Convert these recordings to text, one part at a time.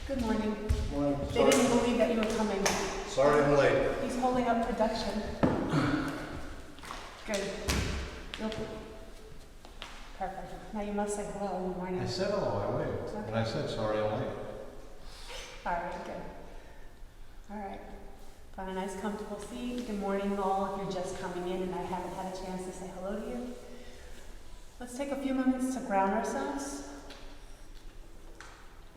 Good morning. Morning. They didn't believe that you were coming. Sorry I'm late. He's holding up production. Good. Perfect. Now you must say hello in the morning. I said hello, I waved. Okay. And I said sorry I'm late. All right, good. All right. Find a nice comfortable seat. Good morning all if you're just coming in and I haven't had a chance to say hello to you. Let's take a few moments to ground ourselves.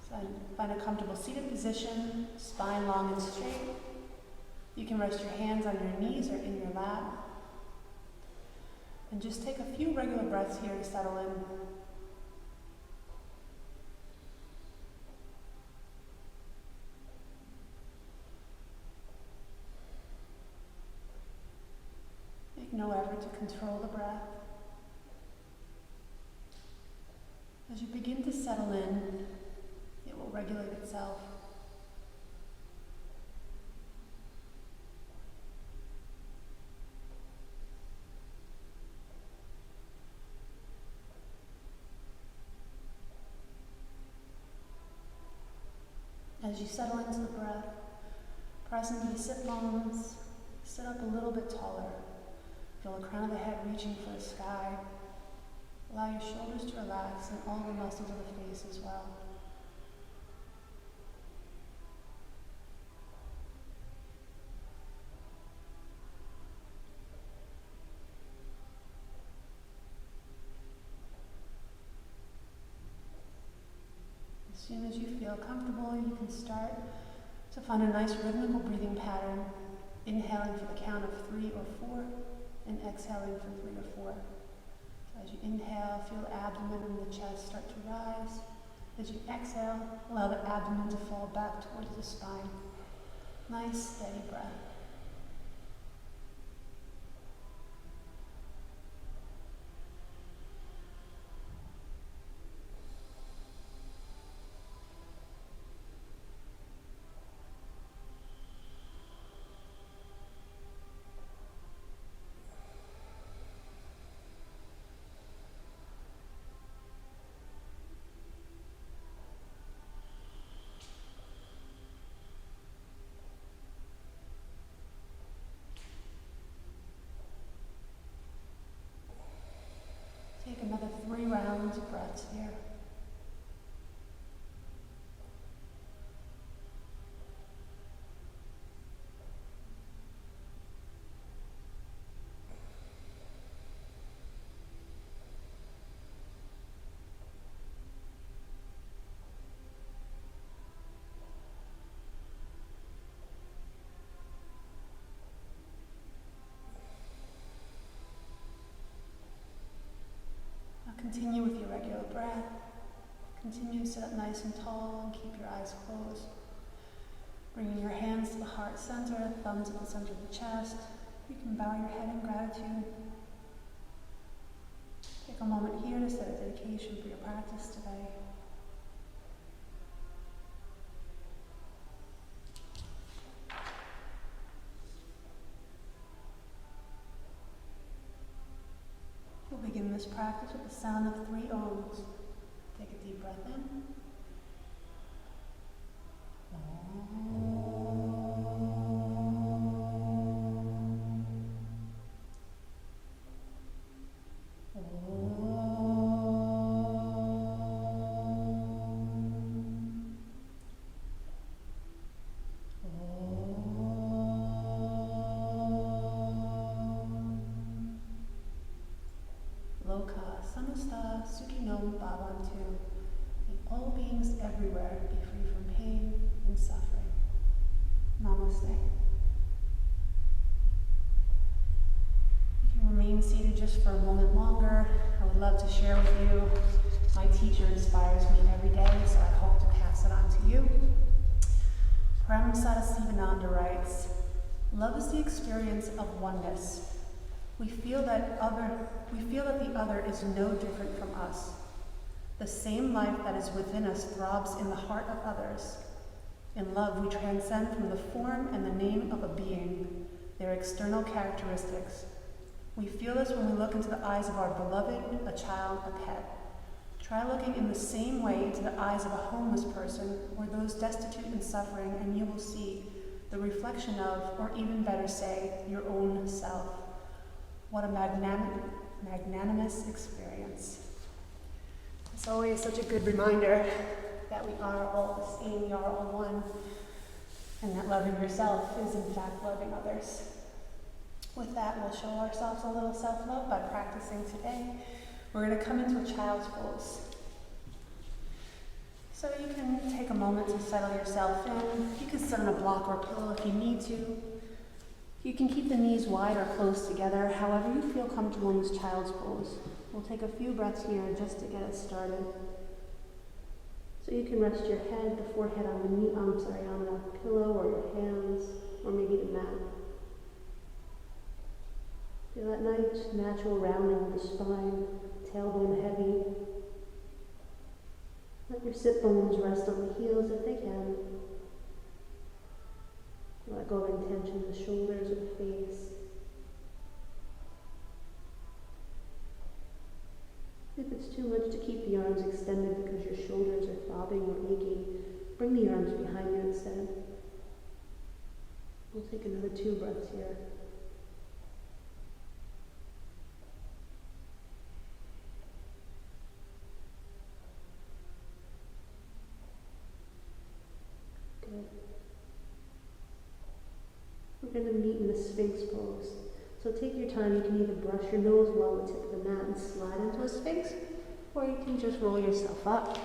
So find a comfortable seated position, spine long and straight. You can rest your hands on your knees or in your lap. And just take a few regular breaths here to settle in. Make no effort to control the breath. As you begin to settle in, it will regulate itself. As you settle into the breath, press into the sit bones, sit up a little bit taller. Feel the crown of the head reaching for the sky. Allow your shoulders to relax and all the muscles of the face as well. As soon as you feel comfortable, you can start to find a nice rhythmical breathing pattern, inhaling for the count of 3 or 4, and exhaling for 3 or 4. So as you inhale, feel the abdomen and the chest start to rise. As you exhale, allow the abdomen to fall back towards the spine. Nice, steady breath. Take another 3 rounds of breaths here. Continue with your regular breath. Continue to sit up nice and tall and keep your eyes closed. Bringing your hands to the heart center, thumbs at the center of the chest. You can bow your head in gratitude. Take a moment here to set a dedication for your practice today. We'll begin this practice with the sound of 3 ohms. Take a deep breath in. Samasta Sukhinom Bhavantu. May all beings everywhere be free from pain and suffering. Namaste. You can remain seated just for a moment longer. I would love to share with you. My teacher inspires me every day, so I hope to pass it on to you. Prem Sadasivananda writes, "Love is the experience of oneness. We feel that the other is no different from us. The same life that is within us throbs in the heart of others. In love, we transcend from the form and the name of a being, their external characteristics. We feel this when we look into the eyes of our beloved, a child, a pet. Try looking in the same way into the eyes of a homeless person or those destitute and suffering, and you will see the reflection of, or even better say, your own self. What a magnanimous experience. It's always such a good reminder that we are all the same, we are all one, and that loving yourself is in fact loving others. With that, we'll show ourselves a little self-love by practicing today. We're going to come into a child's pose. So you can take a moment to settle yourself in. You can sit on a block or a pillow if you need to. You can keep the knees wide or close together, however you feel comfortable in this child's pose. We'll take a few breaths here just to get us started. So you can rest your head, the forehead on a pillow or your hands, or maybe the mat. Feel that nice, natural rounding of the spine, tailbone heavy. Let your sit bones rest on the heels if they can. Let go of intention in the shoulders or the face. If it's too much to keep the arms extended because your shoulders are throbbing or aching, bring the arms behind you instead. We'll take another 2 breaths here. Good. We're going to meet in the Sphinx pose. So take your time. You can either brush your nose along the tip of the mat and slide into a Sphinx, or you can just roll yourself up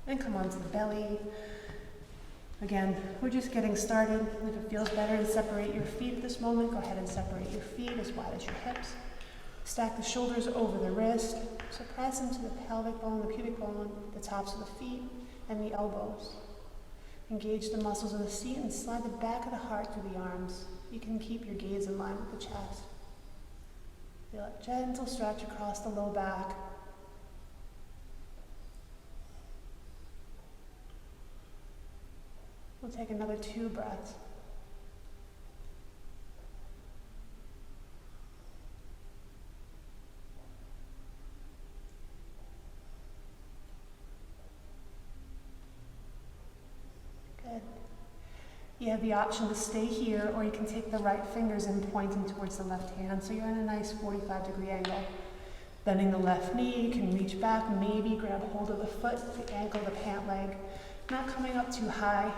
and come onto the belly. Again, we're just getting started. If it feels better to separate your feet at this moment, go ahead and separate your feet as wide as your hips. Stack the shoulders over the wrist. So press into the pelvic bone, the pubic bone, the tops of the feet, and the elbows. Engage the muscles of the seat and slide the back of the heart through the arms. You can keep your gaze in line with the chest. Feel a gentle stretch across the low back. We'll take another 2 breaths. Good. You have the option to stay here, or you can take the right fingers and pointing towards the left hand, so you're in a nice 45-degree angle. Bending the left knee, you can reach back, maybe grab hold of the foot, the ankle, the pant leg. Not coming up too high.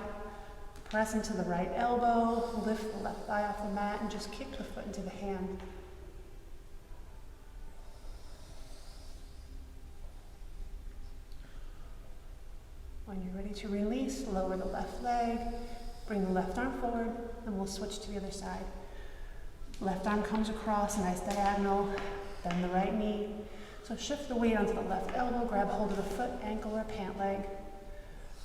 Press into the right elbow, lift the left thigh off the mat, and just kick the foot into the hand. When you're ready to release, lower the left leg, bring the left arm forward, and we'll switch to the other side. Left arm comes across, nice diagonal, bend the right knee. So shift the weight onto the left elbow, grab hold of the foot, ankle, or pant leg.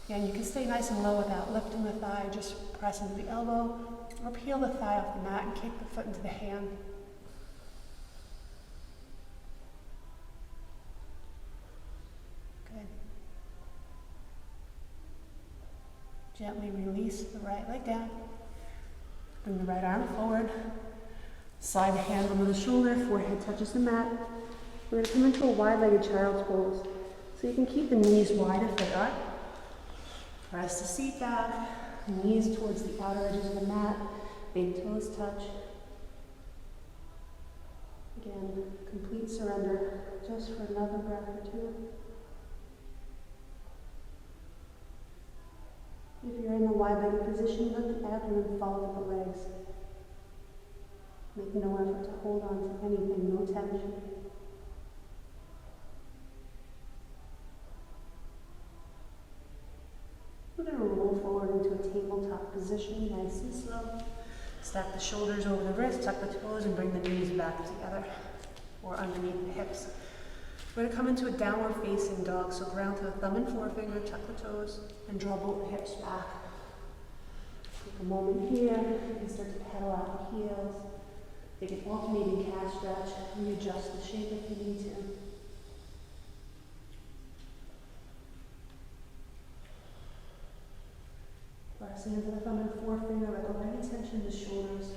Again, you can stay nice and low without lifting the thigh, just press into the elbow, or peel the thigh off the mat and kick the foot into the hand. Good. Gently release the right leg down. Bring the right arm forward. Slide the hand under the shoulder, forehead touches the mat. We're going to come into a wide-legged child's pose. So you can keep the knees wide if they are. Press the seat back, knees towards the outer edges of the mat, big toes touch. Again, complete surrender, just for another breath or 2. If you're in the wide-legged position, let the abdomen fall with the legs. Make no effort to hold on to anything, no tension. We're going to roll forward into a tabletop position, nice and slow. Stack the shoulders over the wrists, tuck the toes, and bring the knees back together or underneath the hips. We're going to come into a downward facing dog, so ground to the thumb and forefinger, tuck the toes, and draw both hips back. Take a moment here, you can start to pedal out the heels. Take an alternating calf stretch, readjust the shape if you need to. Pressing into the thumb and forefinger, let go of any tension in the shoulders.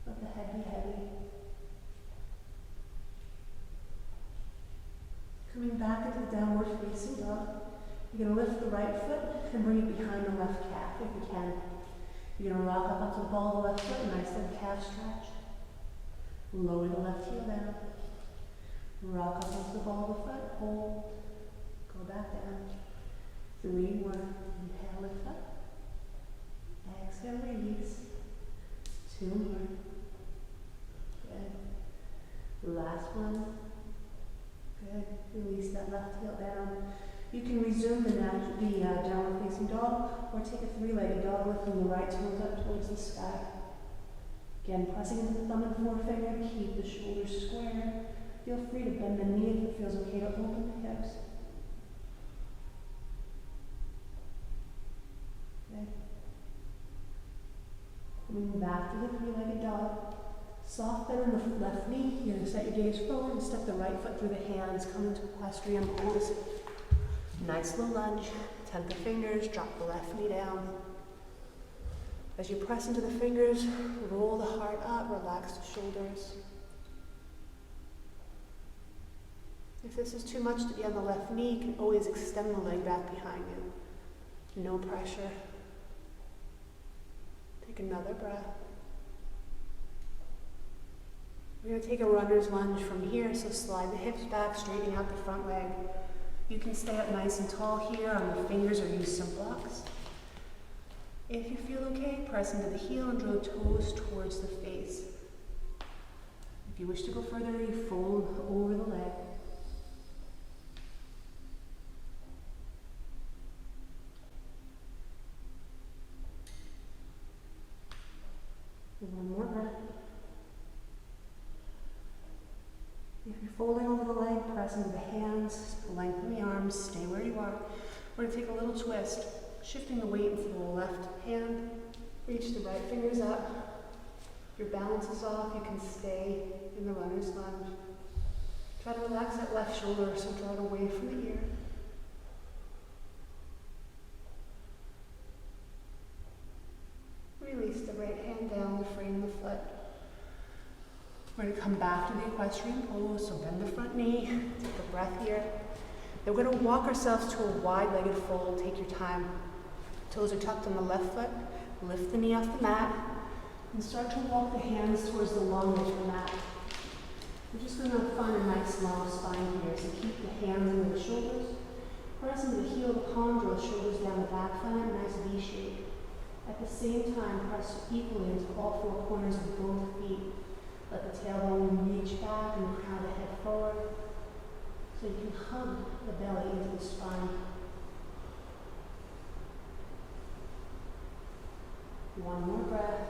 Let the head be heavy. Coming back into the downward facing dog. You're going to lift the right foot and bring it behind the left calf if you can. You're going to rock up onto the ball of the left foot, nice little calf stretch. Lower the left heel down. Rock up onto the ball of the foot, hold. Go back down. 3 more. Inhale, lift up. Exhale, release. 2 more. Good. Last one. Good. Release that left heel down. You can resume the downward facing dog or take a 3-legged dog lifting the right toes up towards the sky. Again, pressing into the thumb and forefinger, keep the shoulders square. Feel free to bend the knee if it feels okay to open the hips. Good. Coming back to the 3-legged dog. Soft bend in the left knee. You're going to set your gaze forward and step the right foot through the hands. Come into equestrian pose. Nice low lunge. Tap the fingers. Drop the left knee down. As you press into the fingers, roll the heart up. Relax the shoulders. If this is too much to be on the left knee, you can always extend the leg back behind you. No pressure. Take another breath. We're going to take a runner's lunge from here, so slide the hips back, straightening out the front leg. You can stay up nice and tall here on the fingers or use some blocks. If you feel okay, press into the heel and draw toes towards the face. If you wish to go further, you fold over the leg. One more breath. If you're folding over the leg, press into the hands, lengthen the arms, stay where you are. We're going to take a little twist, shifting the weight into the left hand. Reach the right fingers up. If your balance is off, you can stay in the runner's lunge. Try to relax that left shoulder, so draw it away from the ear. Release the right hand down to frame the foot. We're going to come back to the equestrian pose, so bend the front knee, take a breath here. Then we're going to walk ourselves to a wide-legged fold. Take your time. Toes are tucked on the left foot. Lift the knee off the mat and start to walk the hands towards the long edge of the mat. We're just going to find a nice long spine here, so keep the hands into the shoulders. Press into the heel of the palm, draw the shoulders down the back, find a nice V shape. At the same time, press equally into all 4 corners of both feet. Let the tailbone reach back and crown the head forward, so you can hug the belly into the spine. One more breath.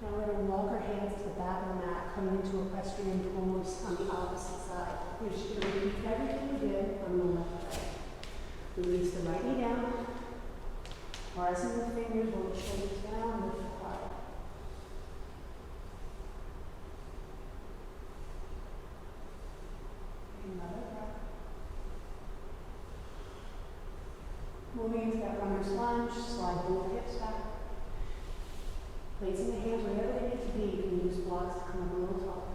Now we're going to walk our hands to the back of the mat, coming into equestrian pose on the opposite side. You're just going to repeat everything you did on the left side. Release the right knee down. Pressing the fingers, roll the shoulders down, lift the heart. Another breath. Moving into that runner's lunge, slide both hips back. Placing the hands wherever they need to be, you can use blocks to come up a little taller.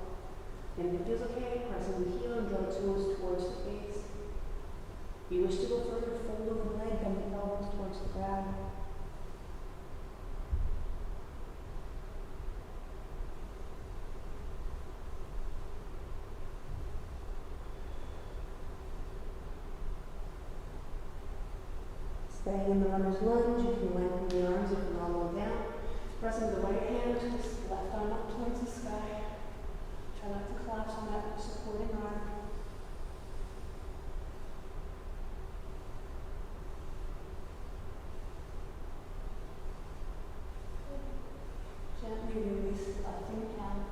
And if it feels okay, press in the heel and draw the toes towards the face. If you wish to go further, fold over the leg, bend the elbows towards the ground. Staying in the runner's lunge, you can lengthen the arms if you're all the way down. Pressing the right hand, twist the left arm up towards the sky. Try not to collapse on that supporting arm. Gently release the left knee down.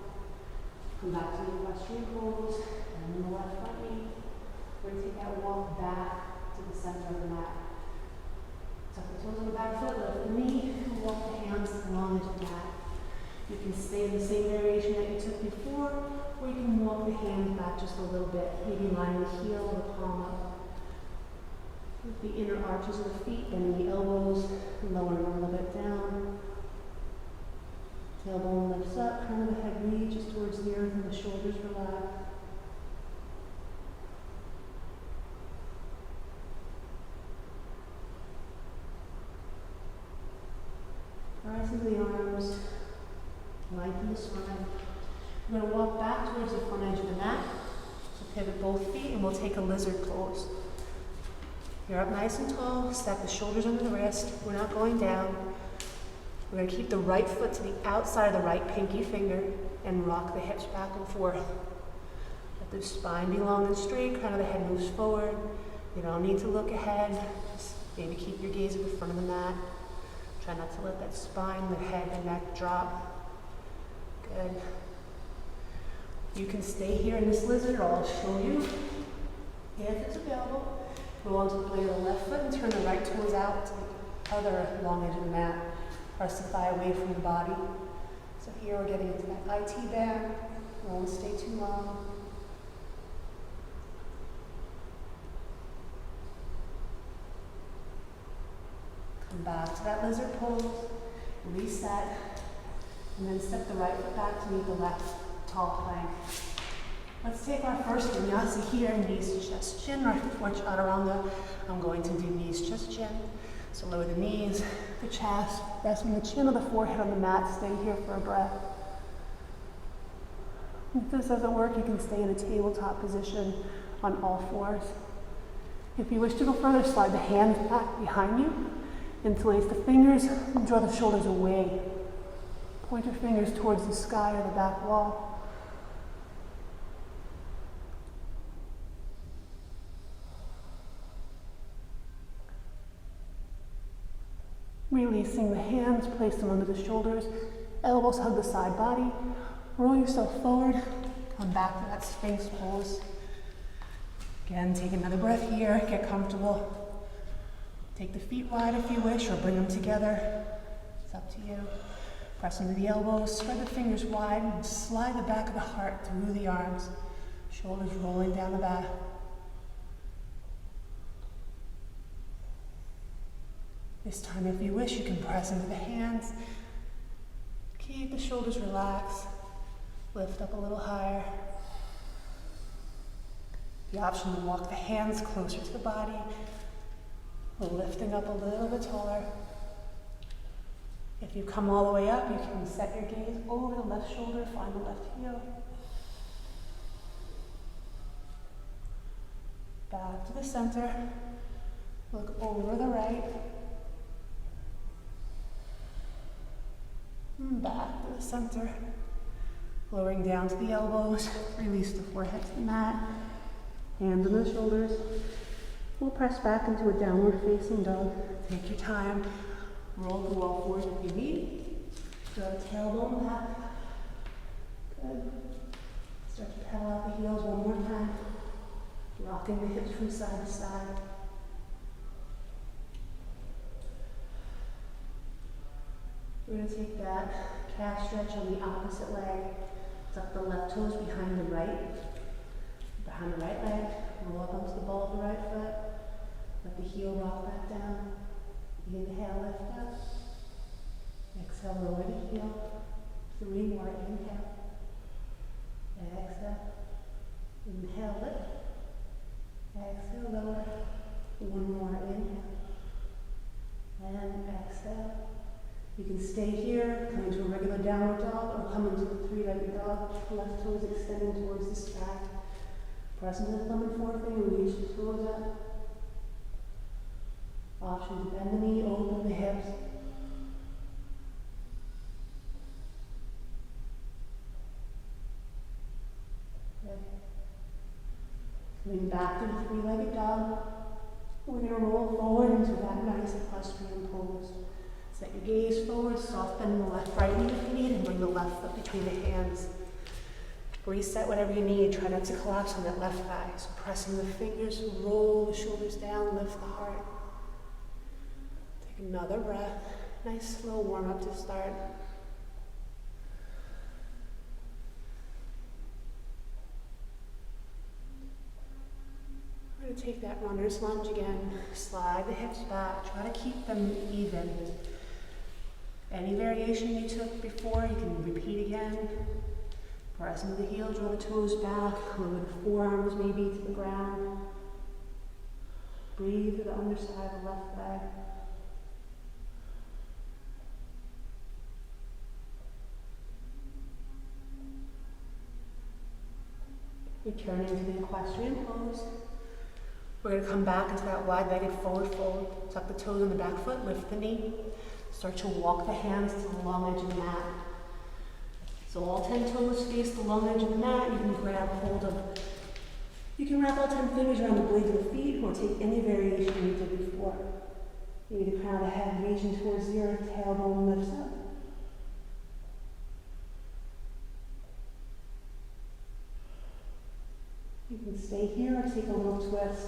Come back to the equestrian pose, and then the left front knee. We're going to take that walk back to the center of the mat. Tuck the toes on the back foot, lift the knee, and walk the hands along into the mat. You can stay in the same variation that you took before, or you can walk the hands back just a little bit, maybe line the heel or the palm up. With the inner arches of the feet, bending the elbows, lowering a little bit down. Tailbone lifts up, crown of the head reaches towards the earth and the shoulders relax. Rise into the arms, lengthen the spine. We're going to walk back towards the front edge of the mat. So pivot both feet and we'll take a lizard pose. You're up nice and tall, stack the shoulders under the wrist. We're not going down. We're going to keep the right foot to the outside of the right pinky finger and rock the hips back and forth. Let the spine be long and straight, crown of the head moves forward. You don't need to look ahead. Just maybe keep your gaze at the front of the mat. Try not to let that spine, the head, and neck drop. Good. You can stay here in this lizard, or I'll show you if it's available. Go onto the blade of the left foot and turn the right toes out to the other long edge of the mat. Press the thigh away from the body. So here we're getting into that IT band. We won't stay too long. Come back to that lizard pose, reset, and then step the right foot back to meet the left tall plank. Let's take our first vinyasa here, knees, chest, chin, or chaturanga. I'm going to do knees, chest, chin. So lower the knees, the chest, resting the chin or the forehead on the mat. Stay here for a breath. If this doesn't work, you can stay in a tabletop position on all fours. If you wish to go further, slide the hands back behind you. Interlace the fingers and draw the shoulders away. Point your fingers towards the sky or the back wall. Releasing the hands, place them under the shoulders. Elbows hug the side body. Roll yourself forward. Come back to that Sphinx pose. Again, take another breath here. Get comfortable. Take the feet wide if you wish, or bring them together. It's up to you. Press into the elbows, spread the fingers wide, and slide the back of the heart through the arms. Shoulders rolling down the back. This time, if you wish, you can press into the hands. Keep the shoulders relaxed. Lift up a little higher. The option to walk the hands closer to the body, lifting up a little bit taller. If you come all the way up, you can set your gaze over the left shoulder, find the left heel. Back to the center. Look over the right. And back to the center. Lowering down to the elbows. Release the forehead to the mat. Hands on the shoulders. We'll press back into a downward facing dog. Take your time. Roll through all fours if you need. Draw the tailbone back. Good. Start to pedal out the heels one more time. Rocking the hips from side to side. We're going to take that calf stretch on the opposite leg. Tuck the left toes behind the right leg. Roll up onto the ball of the right foot. Let the heel rock back down. Inhale, lift up. Exhale, lower the heel. 3 more, inhale. Exhale. Inhale, lift. Exhale, lower. 1 more, inhale. And exhale. You can stay here, come into a regular downward dog, or come into the 3-legged dog. Left toes extending towards the sky. Press into the thumb and forefinger, reach the toes up. Option to bend the knee, open the hips. Okay. Coming back to the 3-legged dog. We're going to roll forward into that nice equestrian pose. Set your gaze forward, soft bend the left right knee if you need, and bring the left foot between the hands. Reset whatever you need. Try not to collapse on that left thigh. So pressing the fingers, roll the shoulders down, lift the heart. Take another breath. Nice slow warm up to start. We're going to take that runner's lunge again. Slide the hips back. Try to keep them even. Any variation you took before, you can repeat again. Press into the heels, draw the toes back, lower the forearms maybe to the ground. Breathe to the underside of the left leg. Returning to the equestrian pose. We're going to come back into that wide-legged forward fold. Tuck the toes on the back foot, lift the knee. Start to walk the hands to the long edge of the mat. So all 10 toes face the long edge of the mat. You can grab hold of, you can wrap all 10 fingers around the blades of the feet or take any variation you did before. Maybe the crown of the head reaching towards the earth, tailbone lifts up. You can stay here or take a little twist.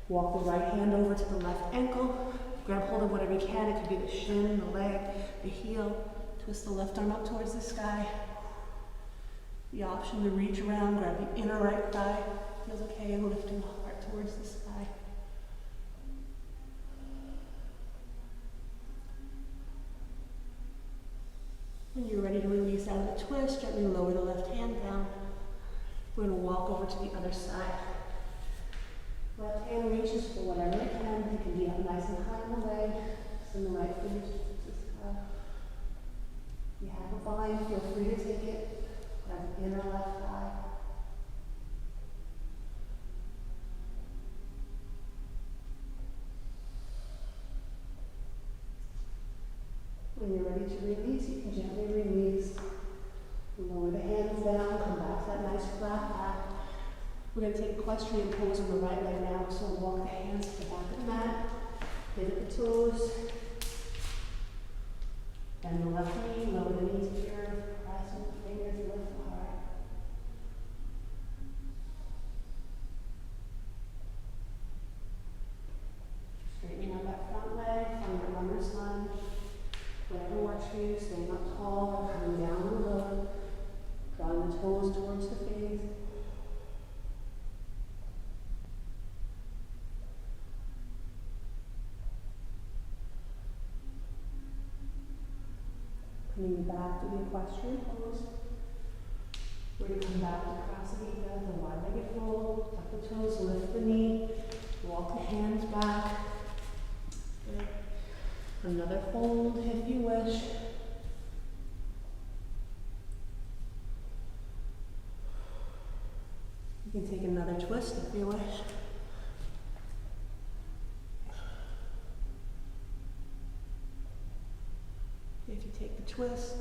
Walk the right hand over to the left ankle. Grab hold of whatever you can. It could be the shin, the leg, the heel. Twist the left arm up towards the sky. The option to reach around, grab the inner right thigh. Feels okay, and lifting the heart towards the sky. When you're ready to release out of the twist, gently lower the left hand down. We're going to walk over to the other side. Left hand reaches for whatever it can. It can be up nice and high on the leg. Send the right fingers towards the sky. If you have a bind, feel free to take it. Grab the inner left thigh. When you're ready to release, you can gently release. Lower the hands down, come back to that nice flat back. We're going to take equestrian pose on the right leg now. So walk the hands to the back of the mat, pivot the toes, bend the left knee, lower the knee to the earth, press with the fingers, lift the heart. Straightening out that front leg from your runner's lunge. Whatever works for you, staying up tall or coming down on the low. Drawing the toes towards the face. Coming back to the equestrian pose. We're going to come back to Krasavika, the wide-legged fold. Tuck the toes, lift the knee. Walk the hands back. Good. Another fold if you wish. You can take another twist if you wish. If you take the twist,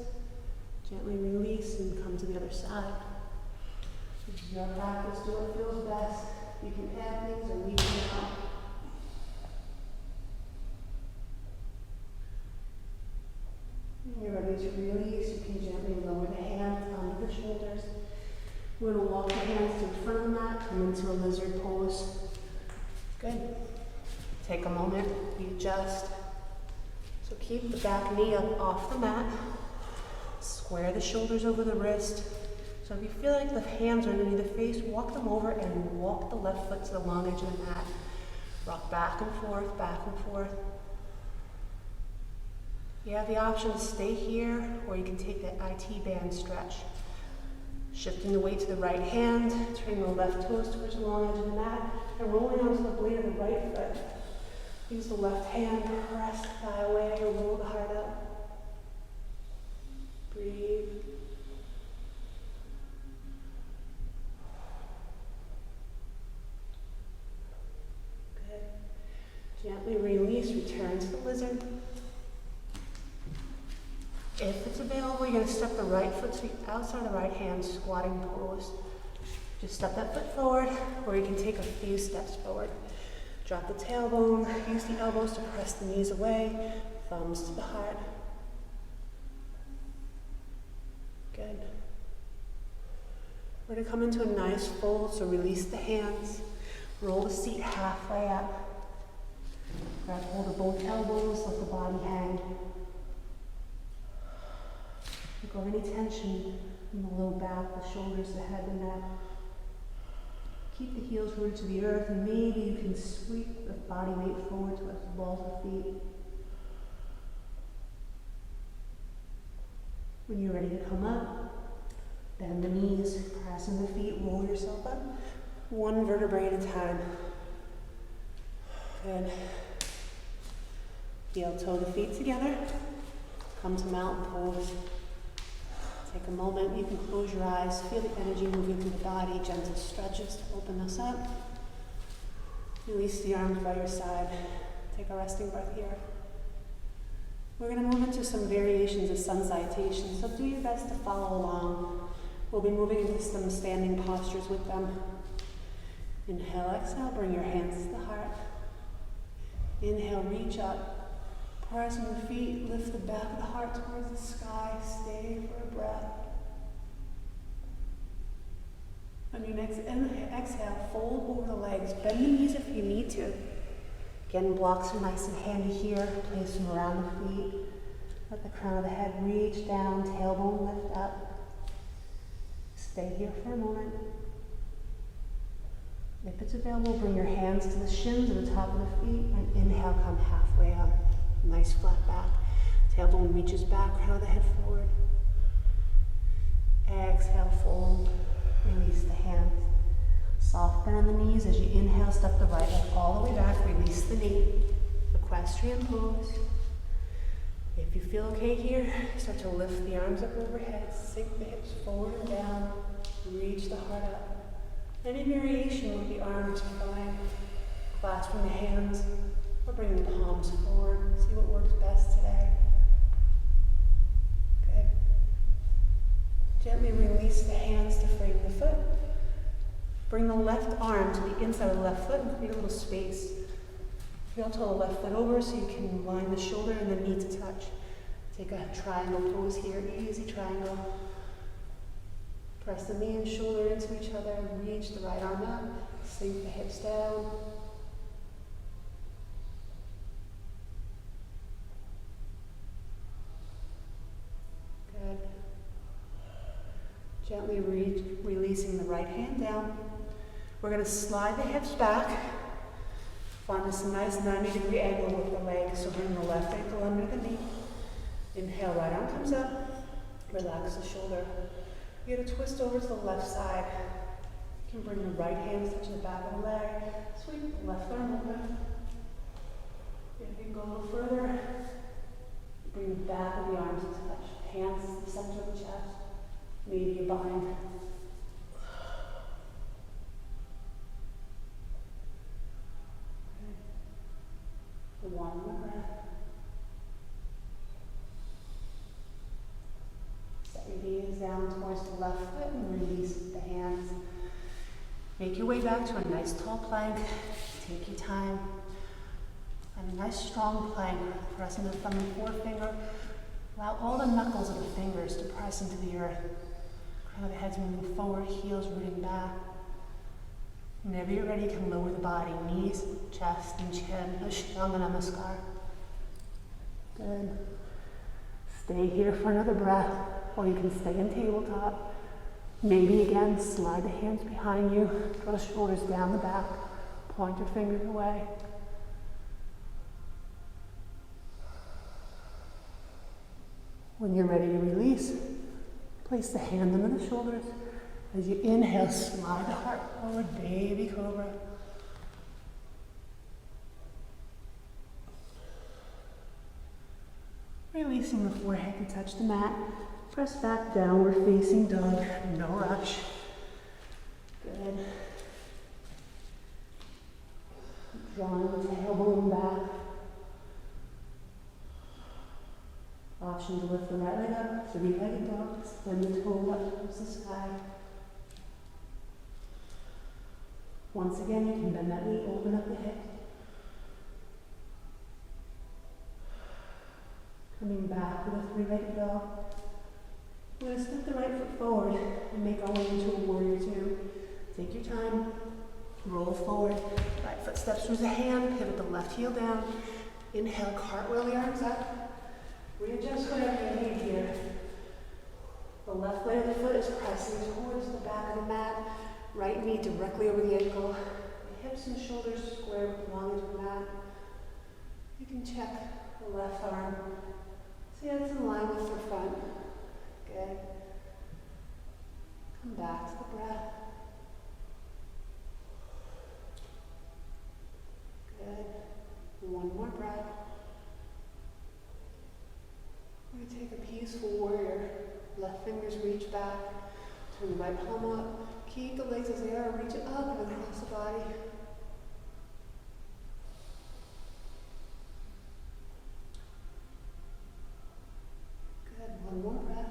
gently release and come to the other side. This is your practice, do what feels best. You can add things or leave them out. When you're ready to release, you can gently lower the hands onto the shoulders. We're going to walk the hands to the front of the mat, come into a lizard pose. Good. Take a moment, readjust. So keep the back knee up off the mat. Square the shoulders over the wrist. So if you feel like the hands are underneath the face, walk them over and walk the left foot to the long edge of the mat. Rock back and forth, back and forth. You have the option to stay here, or you can take the IT band stretch. Shifting the weight to the right hand, turning the left toes towards the long edge of the mat, and rolling onto the blade of the right foot. Use the left hand, press the thigh away, or roll the heart up. Breathe. Good. Gently release, return to the lizard. If it's available, you're going to step the right foot to the outside of the right hand, squatting pose. Just step that foot forward, or you can take a few steps forward. Drop the tailbone, use the elbows to press the knees away, thumbs to the heart. Good. We're going to come into a nice fold, so release the hands. Roll the seat halfway up. Grab hold of both elbows, let the body hang. Let go of any tension in the low back, the shoulders, the head, the neck. Keep the heels rooted to the earth, and maybe you can sweep the body weight forward towards the balls of the feet. When you're ready to come up, bend the knees, pressing the feet, roll yourself up. One vertebrae at a time. Good. Heel toe the feet together. Come to mountain pose. Take a moment, you can close your eyes, feel the energy moving through the body, gentle stretches to open us up. Release the arms by your side. Take a resting breath here. We're going to move into some variations of sun salutation, so do your best to follow along. We'll be moving into some standing postures with them. Inhale, exhale, bring your hands to the heart. Inhale, reach up. Press on the feet, lift the back of the heart towards the sky. Stay for a breath. On your next exhale, fold over the legs. Bend the knees if you need to. Again, blocks are nice and handy here. Place them around the feet. Let the crown of the head reach down, tailbone lift up. Stay here for a moment. If it's available, bring your hands to the shins or the top of the feet, and inhale, come halfway up. Nice flat back. Tailbone reaches back, crown of the head forward. Exhale, fold. Release the hands. Soft bend in the knees as you inhale, step the right leg all the way back. Release the knee. Equestrian pose. If you feel okay here, start to lift the arms up overhead. Sink the hips forward and down. Reach the heart up. Any variation with the arms are fine. Clasping the hands. Or bring the palms forward. See what works best today. Good. Gently release the hands to frame the foot. Bring the left arm to the inside of the left foot and create a little space. Heel toe the left foot over so you can line the shoulder and the knee to touch. Take a triangle pose here, easy triangle. Press the knee and shoulder into each other. Reach the right arm up. Sink the hips down. Good. Gently releasing the right hand down. We're going to slide the hips back. Find this nice 90-degree angle with the legs. So bring the left ankle under the knee. Inhale, right arm comes up. Relax the shoulder. You're going to twist over to the left side. You can bring the right hand touch the back of the leg. Sweep the left arm open. If you go a little further, bring the back of the arms to touch. Hands to the center of the chest. Maybe a bind. One more breath. Set your gaze down towards the left foot and release the hands. Make your way back to a nice tall plank. Take your time. And a nice strong plank. Pressing the thumb and forefinger. Allow all the knuckles of the fingers to press into the earth. Crown of the head's moving forward, heels rooting back. Whenever you're ready, you can lower the body, knees, chest, and chin. Ashtanga Namaskar. Good. Stay here for another breath, or you can stay in tabletop. Maybe again, slide the hands behind you, draw the shoulders down the back, point your fingers away. When you're ready to release, place the hand under the shoulders. As you inhale, slide the heart forward, baby cobra. Releasing the forehead to touch the mat. Press back, downward facing dog, no rush. Good. Drawing the tailbone back. Option to lift the right leg up, three-legged dog, extend the toe up towards the sky. Once again, you can bend that knee, open up the hip. Coming back with a three-legged dog. We're going to step the right foot forward and make our way into a warrior two. Take your time, roll forward. Right foot steps through the hand, pivot the left heel down. Inhale, cartwheel the arms up. Readjust whatever you need here. The left leg of the foot is pressing towards the back of the mat. Right knee directly over the ankle. The hips and shoulders square with the long edge of the mat. You can check the left arm. See how it's in line with the front. Good. Come back to the breath. Good. One more breath. We're going to take a peaceful warrior. Left fingers reach back. Turn the right palm up. Keep the legs as they are. Reach it up and across the body. Good. One more breath.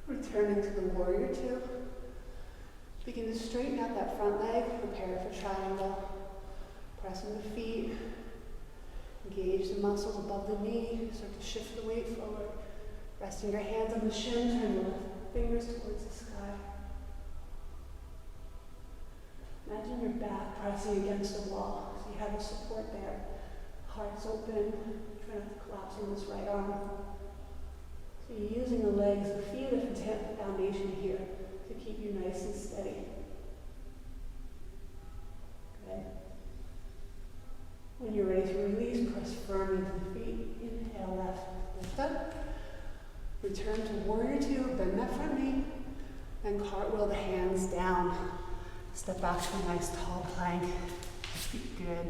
Returning to the warrior two. Begin to straighten out that front leg. Prepare for triangle. Pressing the feet. Engage the muscles above the knee. Start to shift the weight forward. Resting your hands on the shin. Turn your left fingers towards the sky. Imagine your back pressing against the wall. So you have the support there. Heart's open. Try not to collapse on this right arm. So you're using the legs, the feet of the foundation here to keep you nice and steady. Good. When you're ready to release, press firmly to the feet. Inhale, left, lift up. Return to warrior two, bend that front knee. Then cartwheel the hands down. Step back to a nice tall plank. Good.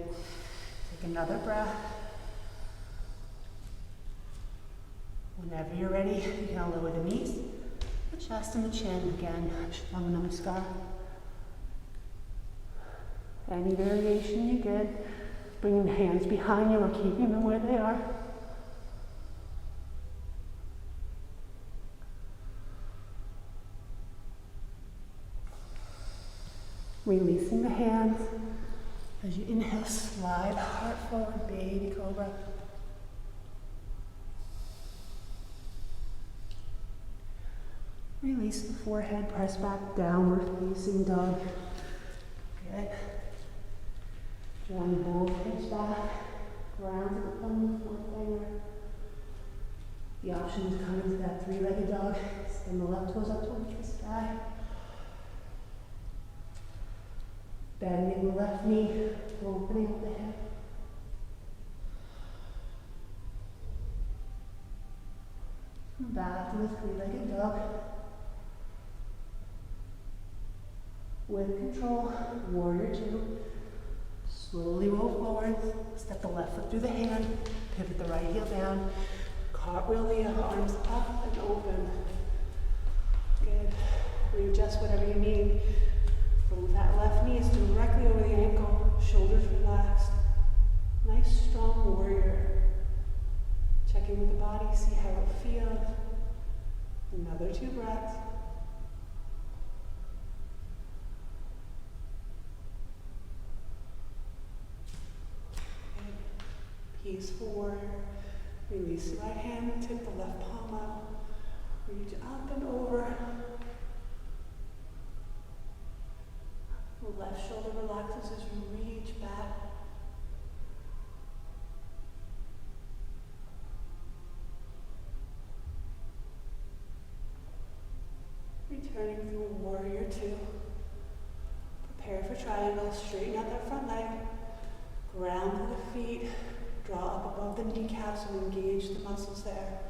Take another breath. Whenever you're ready, you can lower the knees, the chest and the chin. Again, Shavasana Namaskar. Any variation, you're good. Bringing the hands behind you or keeping them where they are. Releasing the hands. As you inhale, slide heart forward, baby cobra. Release the forehead, press back, downward facing dog. Good. One bullfish back, ground to the thumb, forefinger. The option is come into that three-legged dog. Send the left toes up towards the sky. Bending the left knee, opening up the hip. Back to the three-legged dog. With control, warrior two. Slowly roll forward. Step the left foot through the hand. Pivot the right heel down. Cartwheel the arms up and open. Good. Readjust whatever you need. Bring that left knee is directly over the ankle. Shoulders relaxed. Nice, strong warrior. Check in with the body. See how it feels. Another 2 breaths. Peaceful warrior. Release the right hand, tip the left palm out. Reach up and over. The left shoulder relaxes as you reach back. Returning through warrior two. Prepare for triangle. Straighten out that front leg. Ground to the feet. Draw up above the kneecap so engage the muscles there.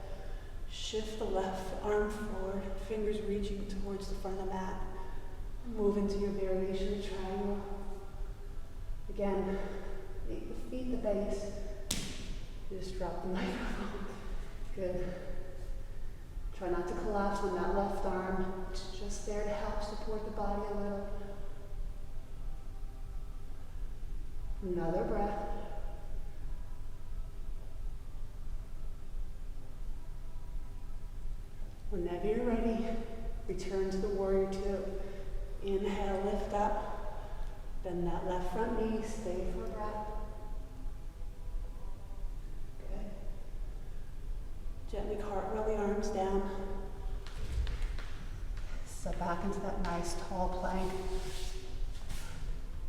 Shift the left arm forward, fingers reaching towards the front of the mat. Move into your variation triangle. Again, make the feet the base. Just drop the microphone. Good. Try not to collapse on that left arm. It's just there to help support the body a little. Another breath. Whenever you're ready, return to the warrior two. Inhale, lift up. Bend that left front knee, stay for a breath. Good. Gently cartwheel the arms down. Step back into that nice tall plank.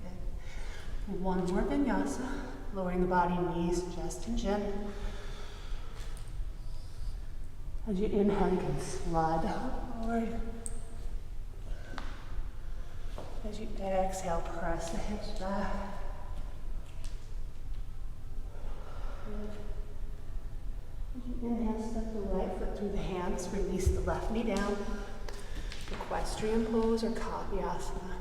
Good. One more vinyasa, lowering the body, knees, chest, and chin. As you inhale, you can slide the heart forward. As you exhale, press the hips back. Good. hands, release the left knee down. Equestrian pose or Katyasana.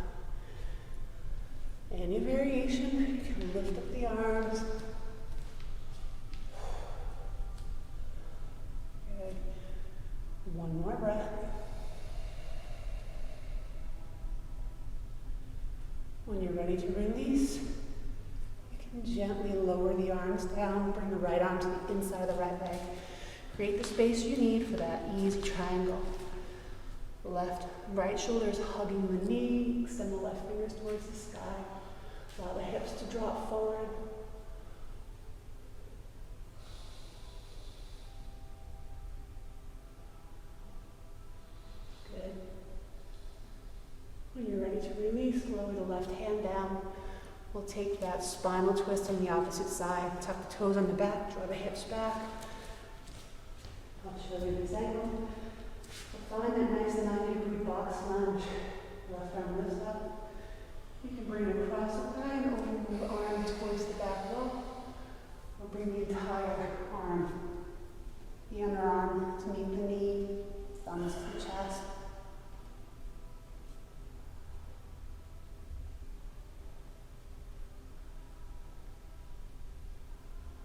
Any variation, you can lift up the arms. Good. One more breath. When you're ready to release, you can gently lower the arms down, bring the right arm to the inside of the right leg. Create the space you need for that easy triangle. Left, right shoulder is hugging the knee, extend the left fingers towards the sky. Allow the hips to drop forward. Good. When you're ready to release, lower the left hand down. We'll take that spinal twist on the opposite side. Tuck the toes on the back, draw the hips back. I'll show you this angle. We'll find that nice 90-degree box lunge. Left arm lifts up. You can bring it across the thigh and open the arm towards the back wall. Or bring the entire arm, the underarm to meet the knee, thumbs to the chest.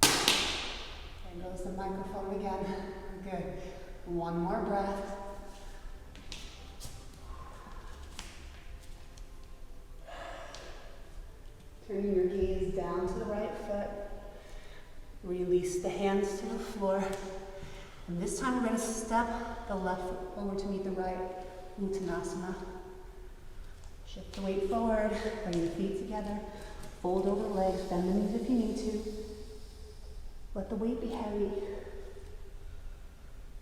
There goes the microphone again. Good. One more breath. Turning your gaze down to the right foot. Release the hands to the floor. And this time we're going to step the left foot forward to meet the right. Uttanasana. Shift the weight forward. Bring the feet together. Fold over the legs. Bend the knees if you need to. Let the weight be heavy.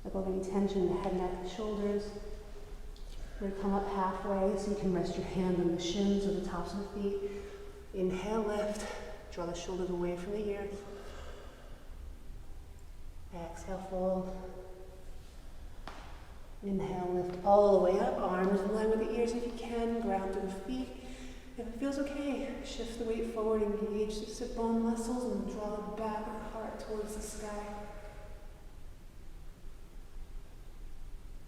Let go of any tension in the head, neck, and shoulders. We're going to come up halfway so you can rest your hand on the shins or the tops of the feet. Inhale, lift. Draw the shoulders away from the ears. Exhale, fold. Inhale, lift all the way up. Arms in line with the ears if you can. Ground through the feet. If it feels okay, shift the weight forward, engage the sit bone muscles, and draw the back of the heart towards the sky.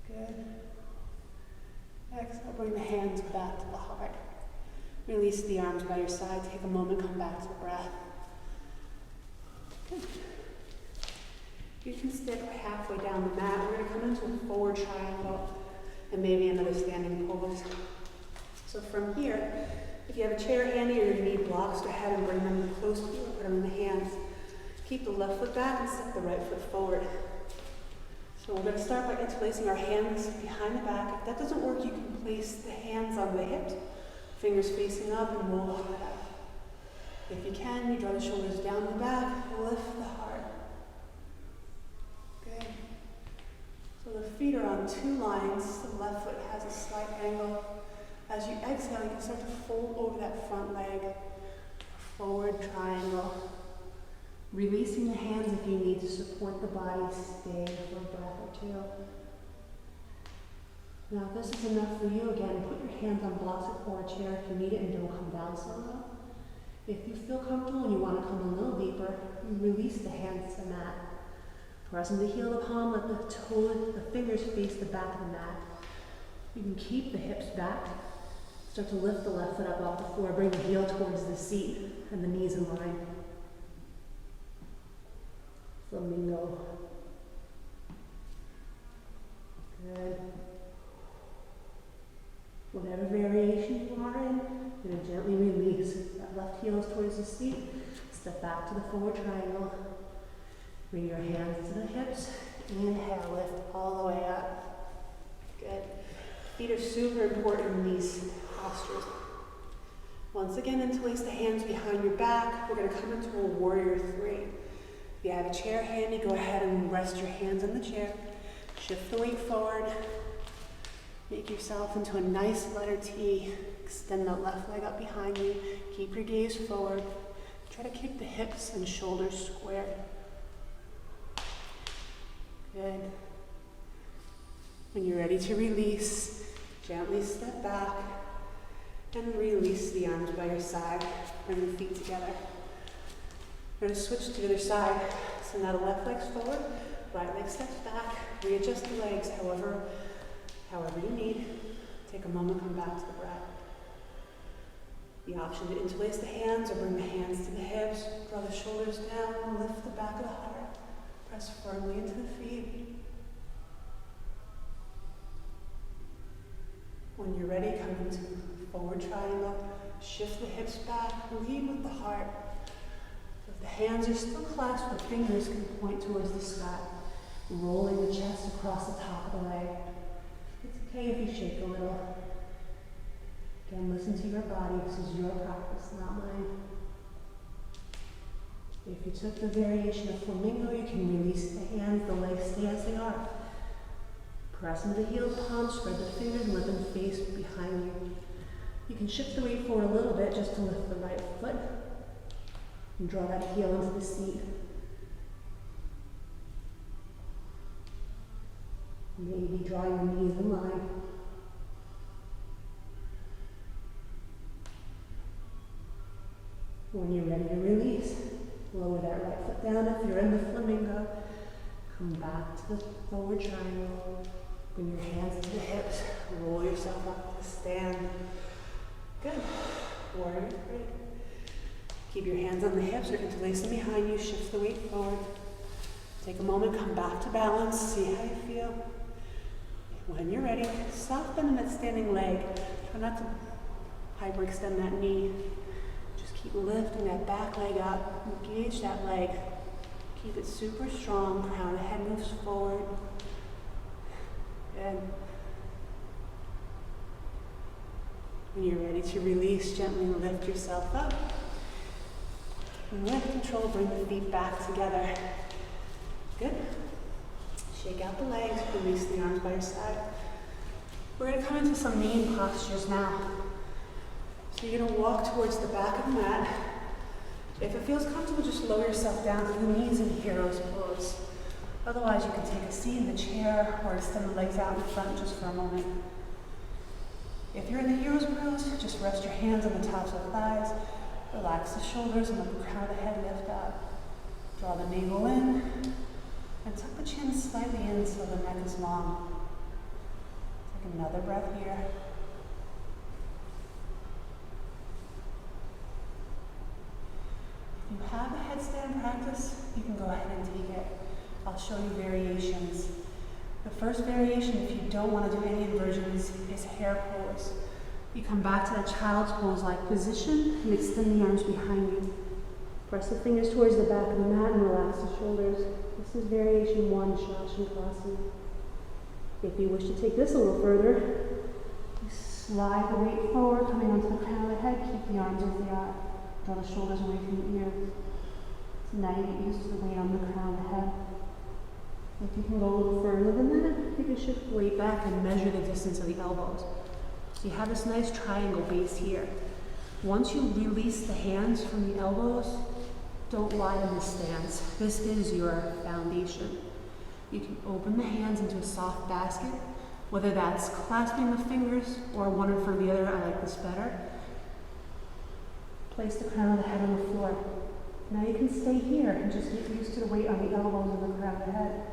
Good. Exhale, bring the hands back to the heart. Release the arms by your side. Take a moment, come back to the breath. Good. You can stick halfway down the mat. We're going to come into a forward triangle and maybe another standing pose. So from here, if you have a chair handy or you need blocks, go ahead and bring them close to you or put them in the hands. Keep the left foot back and step the right foot forward. So we're going to start by interlacing our hands behind the back. If that doesn't work, you can place the hands on the hips. Fingers facing up and roll the heart up. If you can, you draw the shoulders down the back, lift the heart. Good. So the feet are on two lines. The left foot has a slight angle. As you exhale, you can start to fold over that front leg. Forward triangle. Releasing the hands if you need to support the body. Stay for a breath or two. Now, if this is enough for you, again, put your hands on blocks or a chair if you need it and don't come down so low. If you feel comfortable and you want to come a little deeper, you release the hands to the mat. Press into the heel of the palm, let the fingers face the back of the mat. You can keep the hips back. Start to lift the left foot up off the floor, bring the heel towards the seat and the knees in line. Flamingo. Good. Whatever variation you are in, you're going to gently release. That left heel is towards the seat. Step back to the forward triangle. Bring your hands to the hips. Inhale, lift all the way up. Good. Feet are super important in these postures. Once again, interlace the hands behind your back. We're going to come into a warrior three. If you have a chair handy, go ahead and rest your hands on the chair. Shift the weight forward. Make yourself into a nice letter T. Extend that left leg up behind you. Keep your gaze forward. Try to keep the hips and shoulders square. Good. When you're ready to release, gently step back and release the arms by your side. Bring the feet together. We're going to switch to the other side. So now the left leg's forward, right leg steps back. Readjust the legs however you need. Take a moment, come back to the breath. The option to interlace the hands or bring the hands to the hips, draw the shoulders down, lift the back of the heart, press firmly into the feet. When you're ready, come into forward triangle, shift the hips back, lead with the heart. If the hands are still clasped, the fingers can point towards the sky, rolling the chest across the top of the leg. It's okay if you shake a little. Again, listen to your body. This is your practice, not mine. If you took the variation of flamingo, you can release the hands, the legs stay as they are. Press into the heel palm, spread the fingers, and let them face behind you. You can shift the weight forward a little bit just to lift the right foot. And draw that heel into the seat. Maybe drawing the knees in line. When you're ready to release, lower that right foot down. If you're in the flamingo, come back to the forward triangle. Bring your hands to the hips. Roll yourself up to stand. Good. Warrior three. Keep your hands on the hips or interlace them behind you. Shift the weight forward. Take a moment, come back to balance. See how you feel. When you're ready, soften in that standing leg. Try not to hyperextend that knee. Just keep lifting that back leg up. Engage that leg. Keep it super strong. Crown of the head moves forward. Good. When you're ready to release, gently lift yourself up. And with control, bring the feet back together. Good. Shake out the legs, release the arms by your side. We're going to come into some knee postures now. So you're going to walk towards the back of the mat. If it feels comfortable, just lower yourself down to the knees in hero's pose. Otherwise, you can take a seat in the chair or extend the legs out in front just for a moment. If you're in the hero's pose, just rest your hands on the tops of the thighs. Relax the shoulders and let the crown of the head lift up. Draw the navel in and tuck the chin slightly in so the neck is long. Take another breath here. If you have a headstand practice, you can go ahead and take it. I'll show you variations. The first variation, if you don't want to do any inversions, is hare pose. You come back to that child's pose-like position and extend the arms behind you. Press the fingers towards the back of the mat and relax the shoulders. This is variation 1, Shashankrasana. If you wish to take this a little further, you slide the weight forward, coming onto the crown of the head. Keep the arms as they are. Draw the shoulders away from the ears. So now you get used to the weight on the crown of the head. If you can go a little further than that, you can shift the weight back and measure the distance of the elbows. So you have this nice triangle base here. Once you release the hands from the elbows, don't widen the stance. This is your foundation. You can open the hands into a soft basket, whether that's clasping the fingers or one in front of the other. I like this better. Place the crown of the head on the floor. Now you can stay here and just get used to the weight on the elbows and the crown of the head.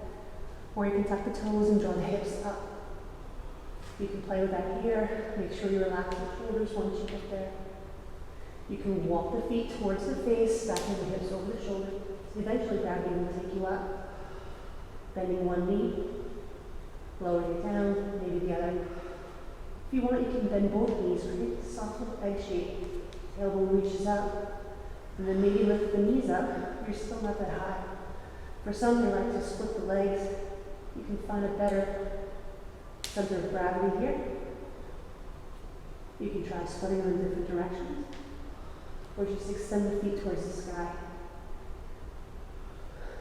Or you can tuck the toes and draw the hips up. You can play with that here. Make sure you relax the shoulders once you get there. You can walk the feet towards the face, stacking the hips over the shoulder. So eventually gravity will take you up. Bending one knee, lowering it down, maybe the other. If you want, you can bend both knees, create a soft little egg shape. Tailbone reaches up. And then maybe lift the knees up. You're still not that high. For some, they like to split the legs. You can find a better center of gravity here. You can try splitting them in different directions. Or just extend the feet towards the sky.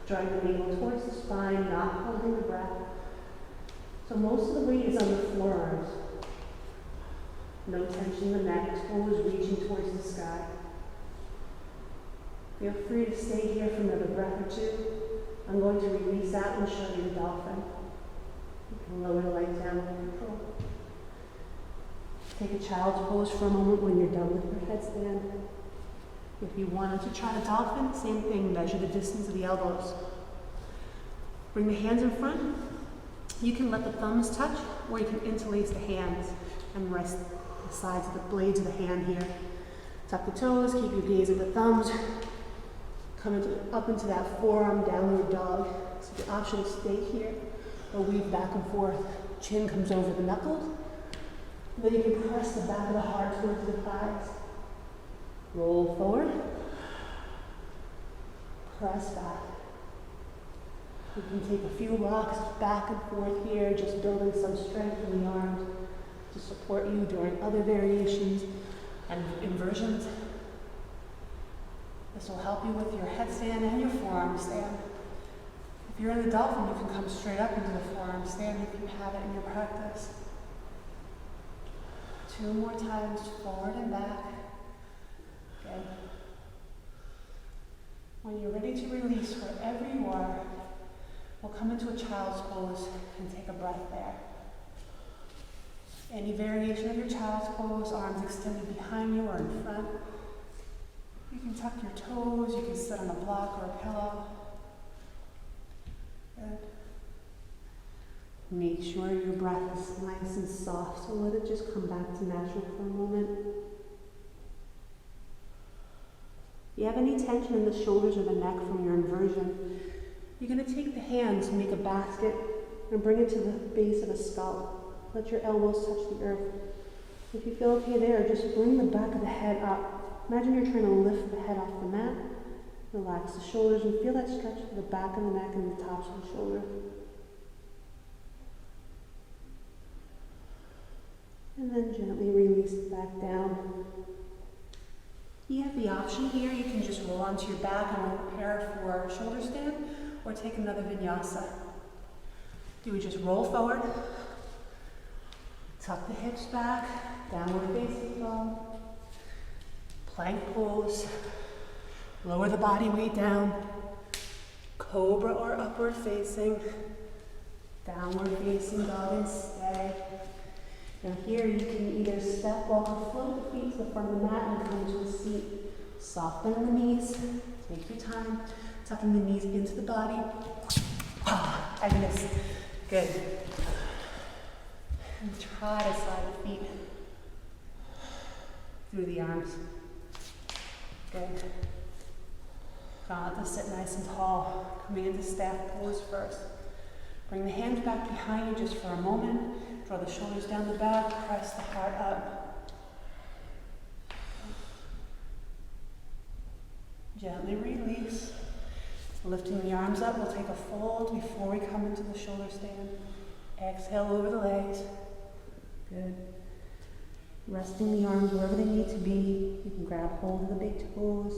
Drawing the navel towards the spine, not holding the breath. So most of the weight is on the forearms. No tension in the neck, toes reaching towards the sky. Feel free to stay here for another breath or two. I'm going to release out and show you the dolphin. You can lower the legs down with control. Take a child's pose for a moment when you're done with your headstand. If you wanted to try the dolphin, same thing, measure the distance of the elbows. Bring the hands in front, You can let the thumbs touch, or you can interlace the hands and rest the sides of the blades of the hand here. Tuck the toes, keep your gaze at the thumbs. Come up into that forearm downward dog. So the option is stay here or weave back and forth. Chin comes over the knuckles. Then you can press the back of the heart towards the thighs. Roll forward. Press back. You can take a few rocks back and forth here, just building some strength in the arms to support you during other variations and inversions. This will help you with your headstand and your forearm stand. If you're in the dolphin, you can come straight up into the forearm stand if you have it in your practice. 2 more times, forward and back. Good. When you're ready to release, wherever you are, we'll come into a child's pose and take a breath there. Any variation of your child's pose, arms extended behind you or in front. You can tuck your toes, you can sit on a block or a pillow. Good. Make sure your breath is nice and soft, so let it just come back to natural for a moment. If you have any tension in the shoulders or the neck from your inversion, you're going to take the hands and make a basket and bring it to the base of the skull. Let your elbows touch the earth. If you feel okay there, just bring the back of the head up. Imagine you're trying to lift the head off the mat. Relax the shoulders and feel that stretch to the back of the neck and the tops of the shoulders. And then gently release it back down. You have the option here, you can just roll onto your back and prepare for a shoulder stand, or take another vinyasa. Do we just roll forward, tuck the hips back, downward facing dog, plank pose, lower the body weight down, cobra or upward facing, downward facing dog and stay. Now here you can either step, walk, or float the feet to the front of the mat and come to a seat. Soften the knees, take your time, tucking the knees into the body. And this, good. And try to slide the feet through the arms. Good. Try to sit nice and tall, coming into staff pose first. Bring the hands back behind you just for a moment. Draw the shoulders down the back, press the heart up. Gently release. Lifting the arms up, we'll take a fold before we come into the shoulder stand. Exhale over the legs. Good. Resting the arms wherever they need to be. You can grab hold of the big toes.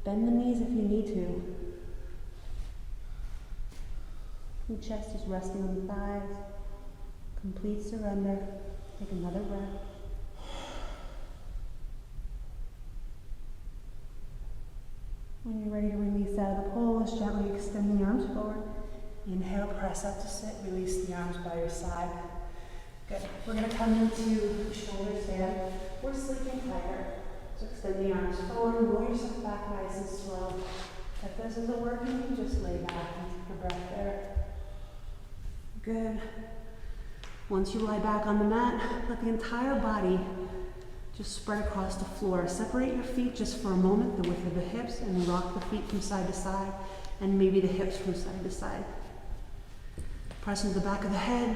Bend the knees if you need to. The chest is resting on the thighs. Complete surrender. Take another breath. When you're ready to release out of the pose, gently extend the arms forward. Inhale, press up to sit. Release the arms by your side. Good. We're going to come into shoulder stand. We're sleeping tighter. So extend the arms forward. Roll yourself back nice and slow. If this isn't working, you can just lay back and take a breath there. Good. Once you lie back on the mat, let the entire body just spread across the floor. Separate your feet just for a moment, the width of the hips, and rock the feet from side to side, and maybe the hips from side to side. Press into the back of the head,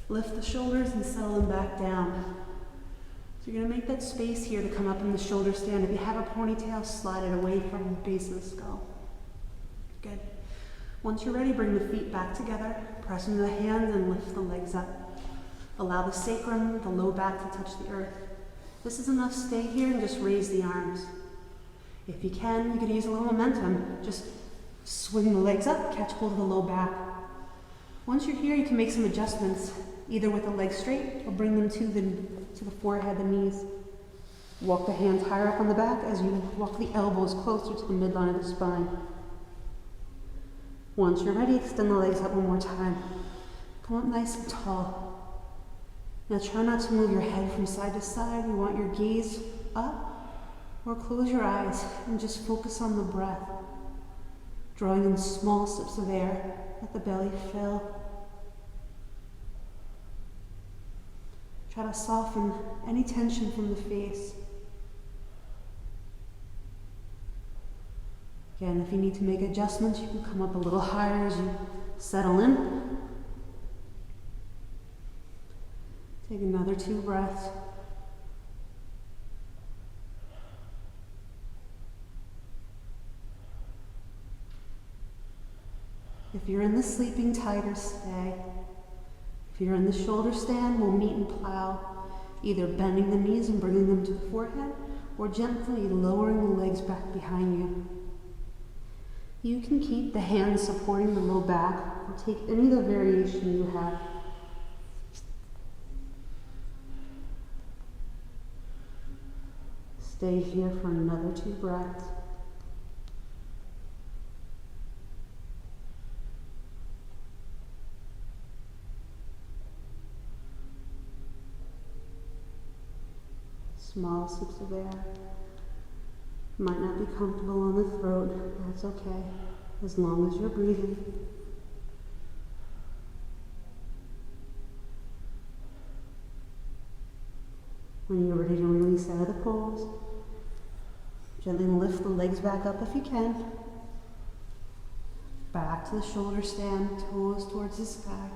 lift the shoulders, and settle them back down. So you're gonna make that space here to come up in the shoulder stand. If you have a ponytail, slide it away from the base of the skull. Good. Once you're ready, bring the feet back together, press into the hands and lift the legs up. Allow the sacrum, the low back to touch the earth. If this is enough, stay here and just raise the arms. If you can use a little momentum. Just swing the legs up, catch hold of the low back. Once you're here, you can make some adjustments, either with the legs straight or bring them to the forehead, the knees. Walk the hands higher up on the back as you walk the elbows closer to the midline of the spine. Once you're ready, extend the legs up one more time. Come up nice and tall. Now try not to move your head from side to side. You want your gaze up, or close your eyes and just focus on the breath. Drawing in small sips of air, let the belly fill Try to soften any tension from the face. Again, if you need to make adjustments, you can come up a little higher as you settle in. Take another 2 breaths. If you're in the sleeping tiger, stay. If you're in the shoulder stand, we'll meet and plow, either bending the knees and bringing them to the forehead, or gently lowering the legs back behind you. You can keep the hands supporting the low back, or take any of the variation you have. Stay here for another 2 breaths. Small sips of air. Might not be comfortable on the throat, that's okay, as long as you're breathing. When you're ready to release out of the pose, gently lift the legs back up if you can. Back to the shoulder stand, toes towards the sky.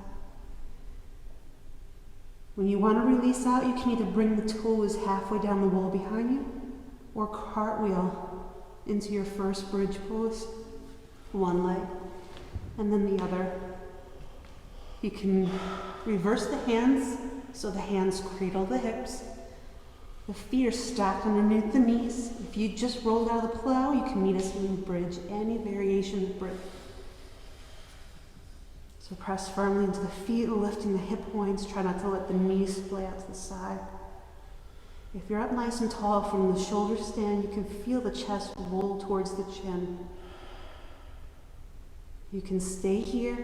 When you want to release out, you can either bring the toes halfway down the wall behind you or cartwheel into your first bridge pose, one leg and then the other. You can reverse the hands so the hands cradle the hips. The feet are stacked underneath the knees. If you just rolled out of the plow, you can meet us in bridge, any variation of bridge. So press firmly into the feet, lifting the hip points. Try not to let the knees splay out to the side. If you're up nice and tall from the shoulder stand, you can feel the chest roll towards the chin. You can stay here.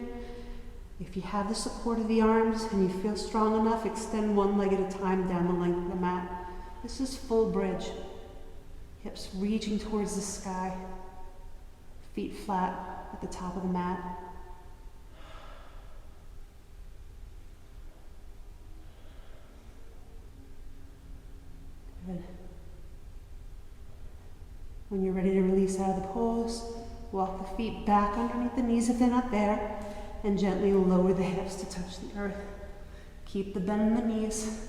If you have the support of the arms and you feel strong enough, extend one leg at a time down the length of the mat. This is full bridge. Hips reaching towards the sky. Feet flat at the top of the mat. Good. When you're ready to release out of the pose, walk the feet back underneath the knees if they're not there, and gently lower the hips to touch the earth. Keep the bend in the knees.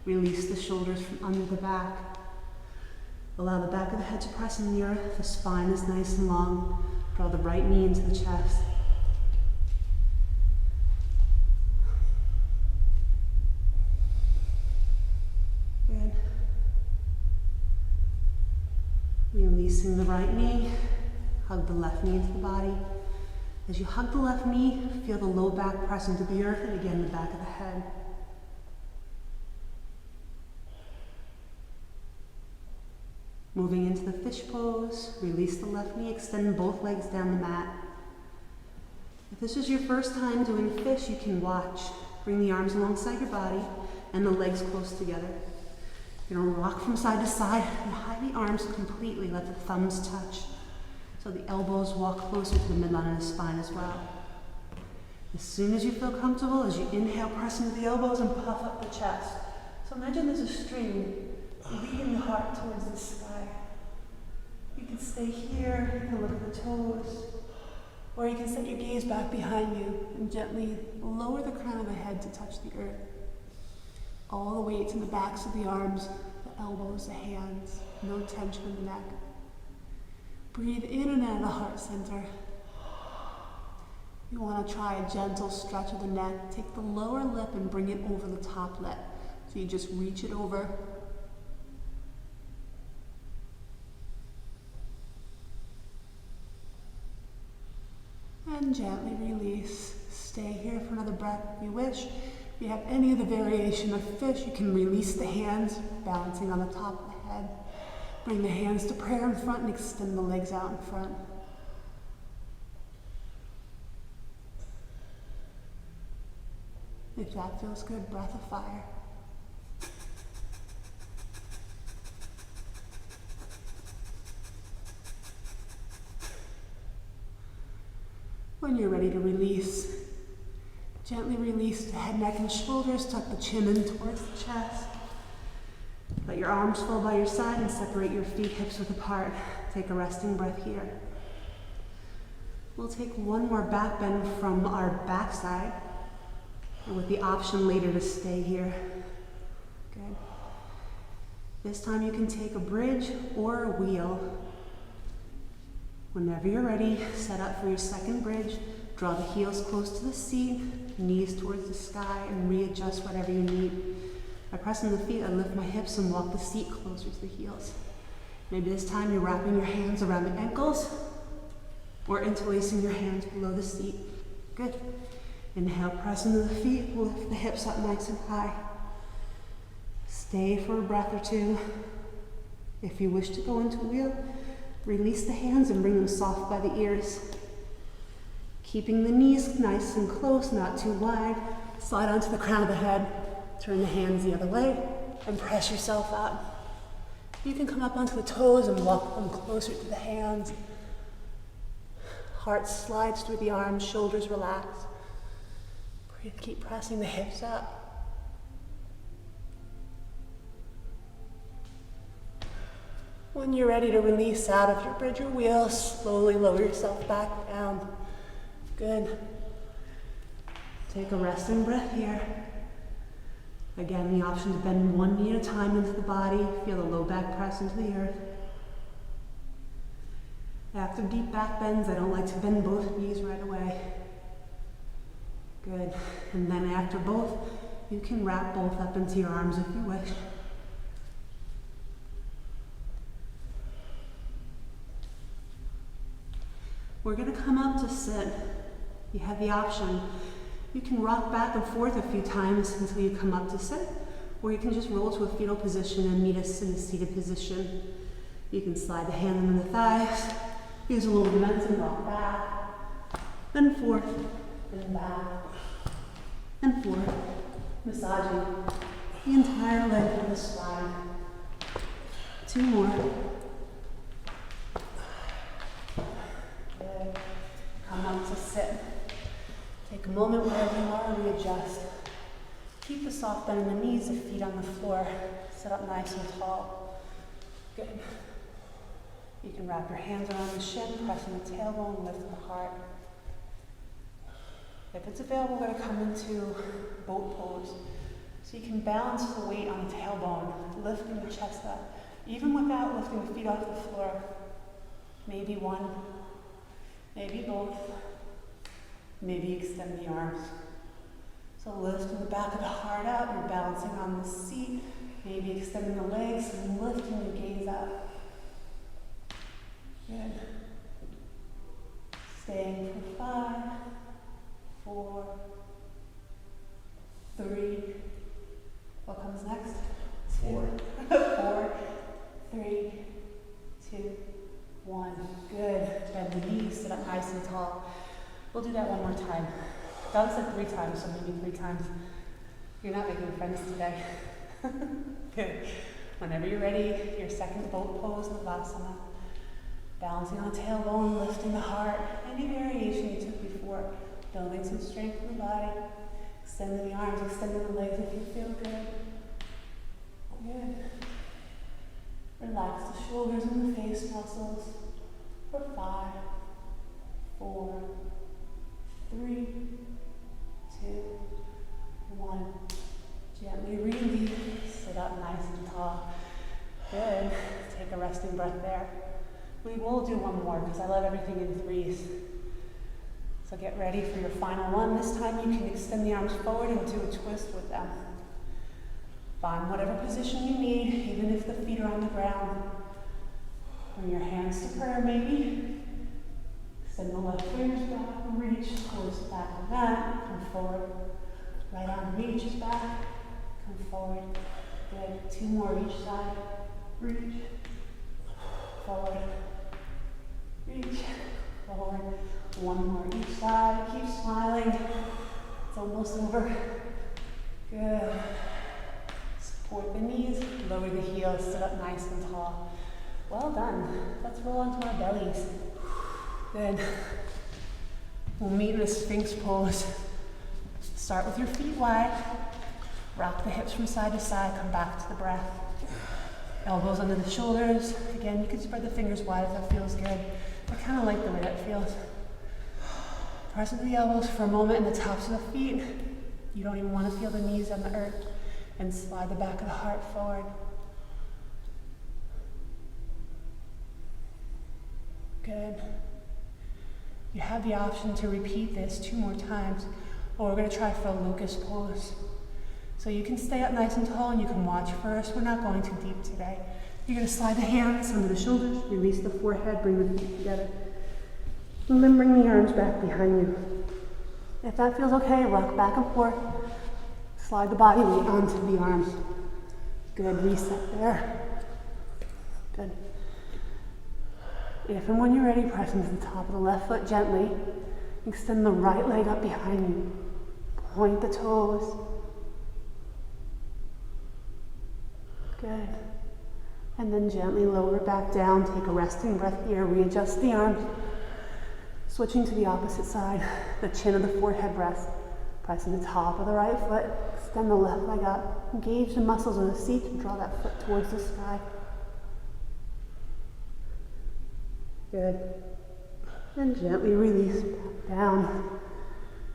Release the shoulders from under the back. Allow the back of the head to press in the earth. The spine is nice and long. Draw the right knee into the chest. Good. Releasing the right knee, hug the left knee into the body. As you hug the left knee, feel the low back press into the earth, and again the back of the head. Moving into the fish pose, release the left knee, extend both legs down the mat. If this is your first time doing fish, you can watch. Bring the arms alongside your body and the legs close together. You're gonna rock from side to side and hide the arms completely. Let the thumbs touch. So the elbows walk closer to the midline of the spine as well. As soon as you feel comfortable, as you inhale, press into the elbows and puff up the chest. So imagine there's a stream leading the heart towards the sky. You can stay here, you can look at the toes, or you can set your gaze back behind you and gently lower the crown of the head to touch the earth. All the weight to the backs of the arms, the elbows, the hands, no tension in the neck. Breathe in and out of the heart center. You want to try a gentle stretch of the neck. Take the lower lip and bring it over the top lip. So you just reach it over. And gently release. Stay here for another breath if you wish. If you have any of the variation of fish, you can release the hands, balancing on the top of the head. Bring the hands to prayer in front and extend the legs out in front. If that feels good, breath of fire. When you're ready to release, Gently release the head, neck, and shoulders. Tuck the chin in towards the chest. Let your arms fall by your side and separate your feet hips width apart. Take a resting breath here. We'll take one more back bend from our backside, with the option later to stay here. Good. This time you can take a bridge or a wheel. Whenever you're ready, set up for your second bridge. Draw the heels close to the seat, knees towards the sky, and readjust whatever you need. By pressing the feet, I lift my hips and walk the seat closer to the heels. Maybe this time you're wrapping your hands around the ankles or interlacing your hands below the seat. Good. Inhale, press into the feet, lift the hips up nice and high. Stay for a breath or two. If you wish to go into wheel, release the hands and bring them soft by the ears. Keeping the knees nice and close, not too wide. Slide onto the crown of the head. Turn the hands the other way and press yourself up. You can come up onto the toes and walk them closer to the hands. Heart slides through the arms, shoulders relax. Breathe, keep pressing the hips up. When you're ready to release out of your bridge or wheel, slowly lower yourself back down. Good. Take a resting breath here. Again, the option to bend one knee at a time into the body. Feel the low back press into the earth. After deep back bends, I don't like to bend both knees right away. Good. And then after both, you can wrap both up into your arms if you wish. We're going to come up to sit. You have the option. You can rock back and forth a few times until you come up to sit, or you can just roll to a fetal position and meet us in a seated position. You can slide the hand under the thighs, use a little momentum, rock back, then forth, and back, and forth, massaging the entire length of the spine. 2 more. Good. Come up to sit. Take a moment wherever you are and readjust. Keep the soft bend in the knees, the feet on the floor. Sit up nice and tall. Good. You can wrap your hands around the shin, pressing the tailbone, lift the heart. If it's available, we're going to come into boat pose. So you can balance the weight on the tailbone, lifting the chest up, even without lifting the feet off the floor. Maybe one, maybe both. Maybe extend the arms. So lifting the back of the heart up, you're balancing on the seat. Maybe extending the legs and lifting the gaze up. Good. Staying for 5, 4, 3. What comes next? 4. 4, 3, 2, 1. Good. Bend the knees, sit up nice and tall. We'll do that one more time. Done said 3 times, so maybe 3 times. You're not making friends today. Good. Whenever you're ready, your second boat pose, Navasana. Balancing on the tailbone, lifting the heart. Any variation you took before. Building some strength in the body. Extending the arms, extending the legs if you feel good. Good. Relax the shoulders and the face muscles. For 5, 4, 3, 2, 1. Gently release. Sit up nice and tall. Good. Take a resting breath there. We will do one more because I love everything in 3s. So get ready for your final one. This time you can extend the arms forward and do a twist with them. Find whatever position you need, even if the feet are on the ground. Bring your hands to prayer maybe. Extend the left fingers back and reach. Close the back of that. Come forward. Right arm reaches back. Come forward. Good. 2 more each side. Reach. Forward. Reach. Forward. 1 more each side. Keep smiling. It's almost over. Good. Support the knees. Lower the heels. Sit up nice and tall. Well done. Let's roll onto our bellies. Good. We'll meet in a Sphinx pose. Start with your feet wide. Rock the hips from side to side. Come back to the breath. Elbows under the shoulders. Again, you can spread the fingers wide if that feels good. I kind of like the way that feels. Press into the elbows for a moment and the tops of the feet. You don't even want to feel the knees on the earth. And slide the back of the heart forward. Good. You have the option to repeat this 2 more times, or we're going to try for a locust pose. So you can stay up nice and tall and you can watch first. We're not going too deep today. You're going to slide the hands under the shoulders, release the forehead, bring the feet together. And then bring the arms back behind you. If that feels okay, rock back and forth. Slide the body weight onto the arms. Good, reset there. Good. If and when you're ready, press into the top of the left foot gently. Extend the right leg up behind you. Point the toes. Good. And then gently lower back down. Take a resting breath here. Readjust the arms. Switching to the opposite side. The chin of the forehead rests. Press in the top of the right foot. Extend the left leg up. Engage the muscles of the seat and draw that foot towards the sky. Good. And gently release back down.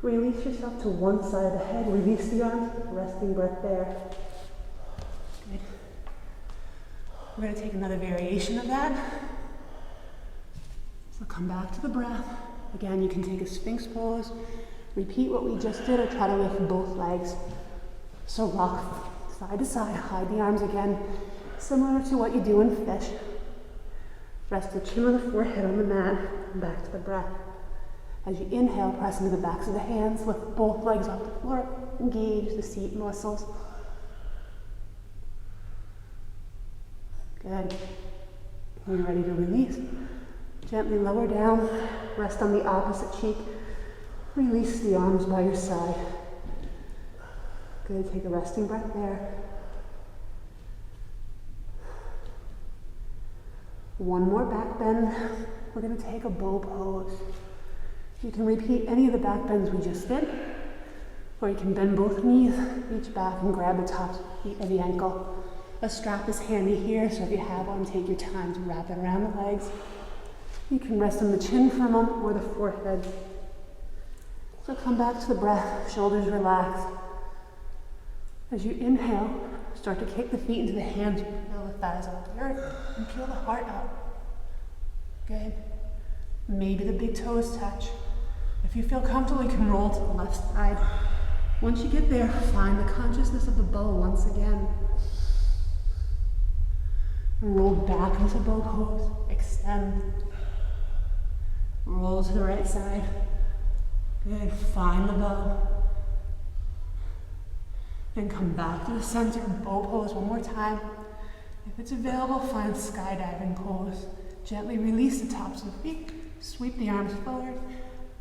Release yourself to one side of the head. Release the arms. Resting breath there. Good. We're going to take another variation of that. So come back to the breath. Again, you can take a Sphinx pose. Repeat what we just did or try to lift both legs. So rock side to side, hide the arms again, similar to what you do in fish. Rest the chin of the forehead on the mat and back to the breath. As you inhale, press into the backs of the hands, lift both legs off the floor, engage the seat muscles. Good. When you're ready to release, gently lower down, rest on the opposite cheek. Release the arms by your side. Good, take a resting breath there. One more back bend. We're going to take a bow pose. You can repeat any of the back bends we just did, or you can bend both knees, reach back and grab the tops of the feet or the ankle. A strap is handy here, so if you have one, take your time to wrap it around the legs. You can rest on the chin for a moment or the forehead. So come back to the breath, shoulders relaxed. As you inhale, start to kick the feet into the hands, peel the thighs out the earth, and peel the heart out. Good. Maybe the big toes touch. If you feel comfortable, you can roll to the left side. Once you get there, find the consciousness of the bow once again. And roll back into bow pose, extend. Roll to the right side. Good, find the bow. Then come back to the center, bow pose one more time. If it's available, find skydiving pose. Gently release the tops of the feet, sweep the arms forward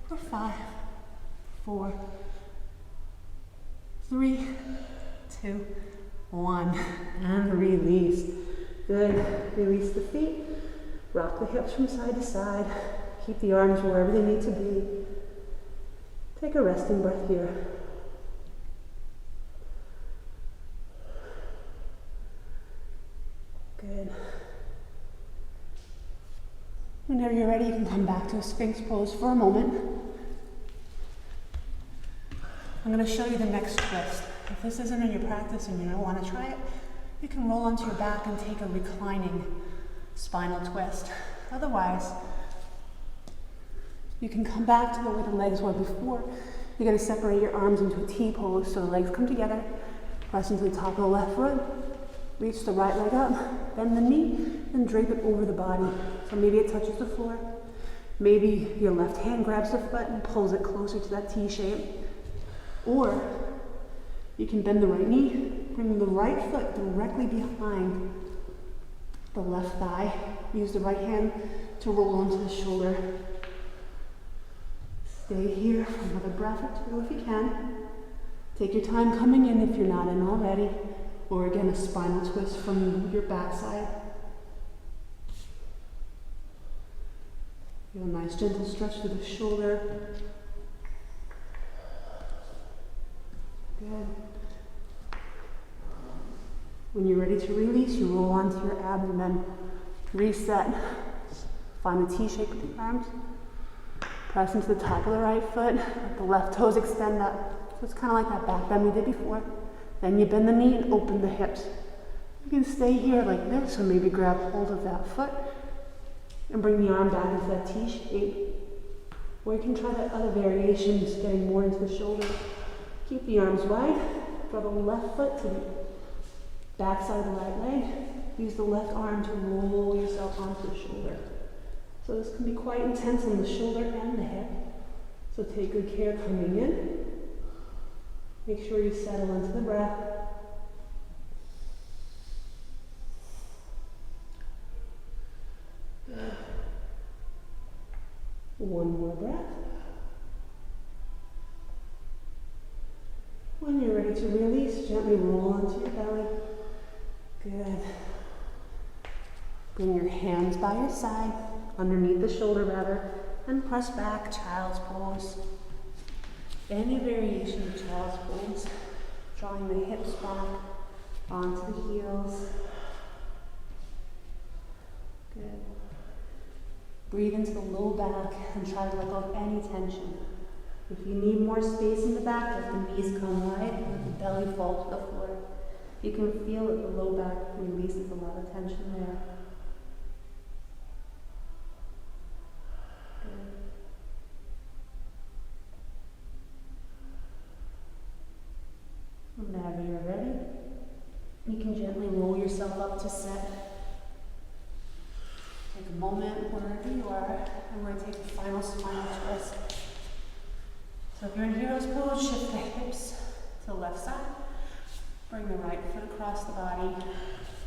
for 5, 4, 3, 2, 1, and release. Good, release the feet, rock the hips from side to side, keep the arms wherever they need to be. Take a resting breath here. Good. Whenever you're ready, you can come back to a Sphinx pose for a moment. I'm going to show you the next twist. If this isn't in your practice and you don't want to try it, you can roll onto your back and take a reclining spinal twist. Otherwise, you can come back to the way the legs were before. You're going to separate your arms into a T pose so the legs come together. Press into the top of the left foot. Reach the right leg up, bend the knee, and drape it over the body. So maybe it touches the floor. Maybe your left hand grabs the foot and pulls it closer to that T shape. Or you can bend the right knee, bring the right foot directly behind the left thigh. Use the right hand to roll onto the shoulder. Stay here for another breath or 2 if you can. Take your time coming in if you're not in already. Or again, a spinal twist from your backside. Feel a nice gentle stretch through the shoulder. Good. When you're ready to release, you roll onto your abdomen. Reset. Find the T shape with the arms. Press into the top of the right foot. Let the left toes extend up. So it's kind of like that back bend we did before. Then you bend the knee and open the hips. You can stay here like this, or maybe grab hold of that foot and bring the arm back into that T shape. Or you can try that other variation, just getting more into the shoulder. Keep the arms wide. Draw the left foot to the back side of the right leg. Use the left arm to roll yourself onto the shoulder. So this can be quite intense on the shoulder and the hip. So take good care coming in. Make sure you settle into the breath. Good. One more breath. When you're ready to release, gently roll onto your belly. Good. Bring your hands by your side, underneath the shoulder rather, and press back, child's pose. Any variation of child's pose, drawing the hips back onto the heels. Good. Breathe into the low back and try to let go of any tension. If you need more space in the back, let the knees come wide and let the belly fall to the floor. You can feel that the low back releases a lot of tension there. Good. Whenever you're ready, you can gently roll yourself up to set. Take a moment wherever you are, and we're going to take a final spinal twist. So if you're in hero's pose, shift the hips to the left side. Bring the right foot across the body.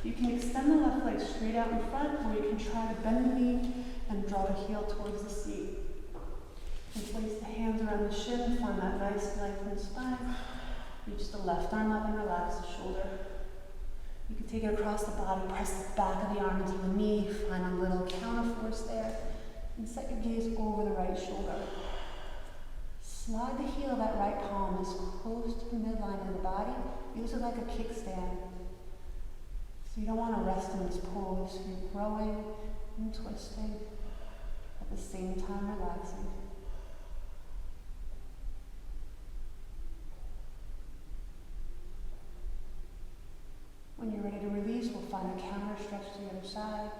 You can extend the left leg straight out in front, or you can try to bend the knee and draw the heel towards the seat. And place the hands around the shin, find that nice length in the spine. Reach the left arm up and relax the shoulder. You can take it across the body, press the back of the arm into the knee, find a little counter force there, and set your gaze over the right shoulder. Slide the heel of that right palm as close to the midline of the body. Use it like a kickstand. So you don't want to rest in this pose. You're growing and twisting, at the same time relaxing. When you're ready to release, we'll find a counter stretch to the other side.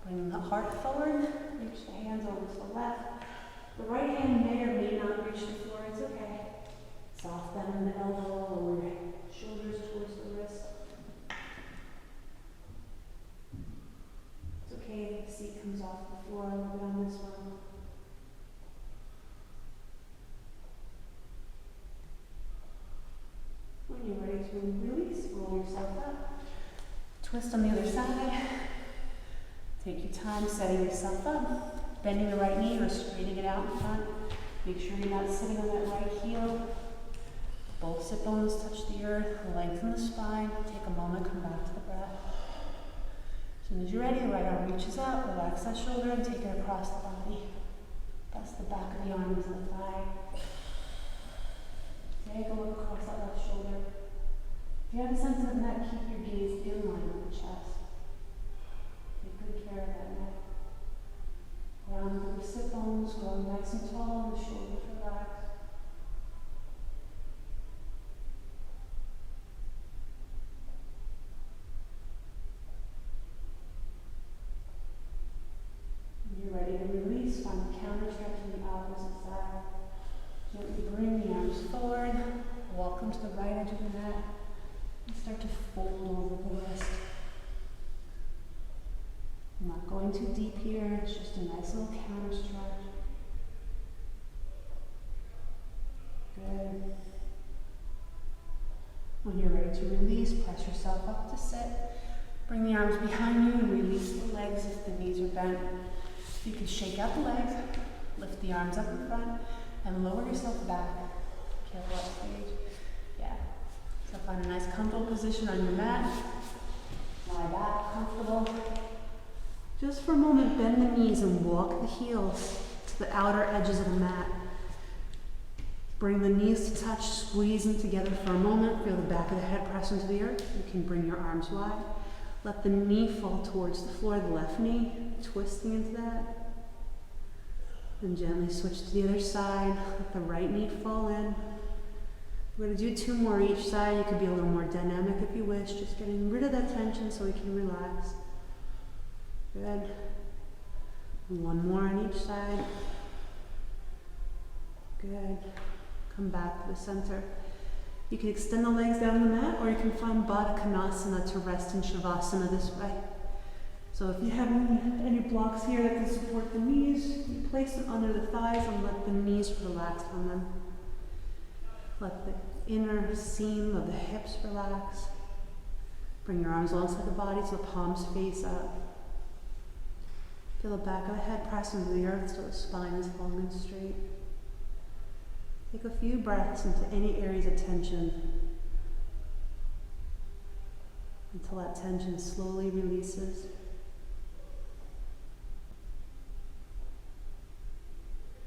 Bring the heart forward, reach the hands over to the left. The right hand may or may not reach the floor, it's okay. Soft bend in the elbow, lower your shoulders towards the wrist. It's okay if the seat comes off the floor a little bit on this one. When you're ready to release, roll yourself up. Twist on the other side. Take your time setting yourself up, bending the right knee or straightening it out in front. Make sure you're not sitting on that right heel. Both sit bones touch the earth, lengthen the spine. Take a moment, come back to the breath. As soon as you're ready, the right arm reaches out, relax that shoulder and take it across the body. Press the back of the arm into the thigh. Take a look across that left shoulder. If you have a sense of neck, keep your gaze in line with the chest. Take good care of that neck. Round through the sit bones, growing nice and tall, and the shoulders relax. When you're ready to release, find the counter stretch to the opposite side. Gently bring the arms forward, walk them to the right edge of the mat, and start to fold over the wrist. I'm not going too deep here, it's just a nice little counter stretch. Good. When you're ready to release, press yourself up to sit. Bring the arms behind you and release the legs if the knees are bent. You can shake out the legs, lift the arms up in front, and lower yourself back. Careful up stage. Yeah. So find a nice comfortable position on your mat. Lie back, comfortable. Just for a moment, bend the knees and walk the heels to the outer edges of the mat. Bring the knees to touch, squeeze them together for a moment. Feel the back of the head press into the earth. You can bring your arms wide. Let the knee fall towards the floor, the left knee, twisting into that. Then gently switch to the other side. Let the right knee fall in. We're going to do 2 more each side. You could be a little more dynamic if you wish. Just getting rid of that tension so we can relax. Good. And 1 more on each side. Good. Come back to the center. You can extend the legs down the mat, or you can find Baddha Konasana to rest in Shavasana this way. So if you have any blocks here that can support the knees, you place them under the thighs and let the knees relax on them. Let the inner seam of the hips relax. Bring your arms alongside the body so the palms face up. Feel the back of the head press into the earth so the spine is long and straight. Take a few breaths into any areas of tension until that tension slowly releases.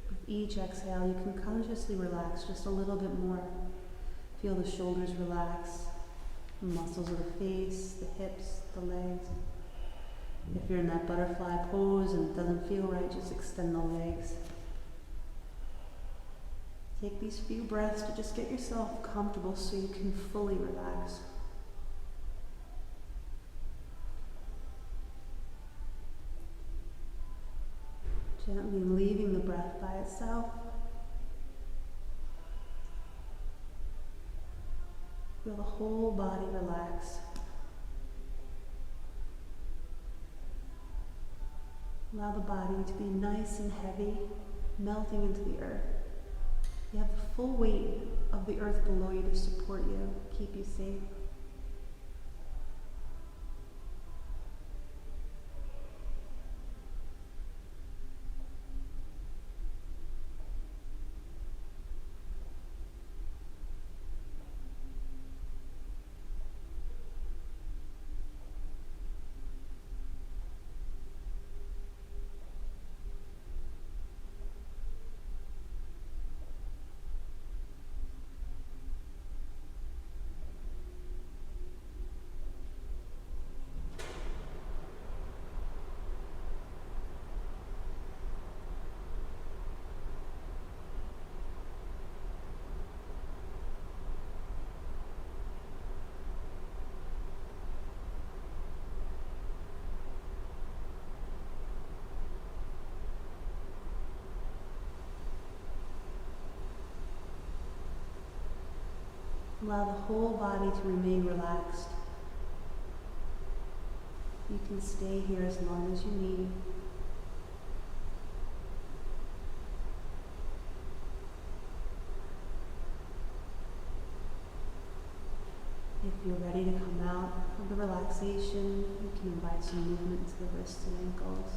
With each exhale, you can consciously relax just a little bit more. Feel the shoulders relax, the muscles of the face, the hips, the legs. If you're in that butterfly pose and it doesn't feel right, just extend the legs. Take these few breaths to just get yourself comfortable so you can fully relax. Gently leaving the breath by itself. Feel the whole body relax. Allow the body to be nice and heavy, melting into the earth. You have the full weight of the earth below you to support you, keep you safe. Allow the whole body to remain relaxed. You can stay here as long as you need. If you're ready to come out of the relaxation, you can invite some movement to the wrists and ankles.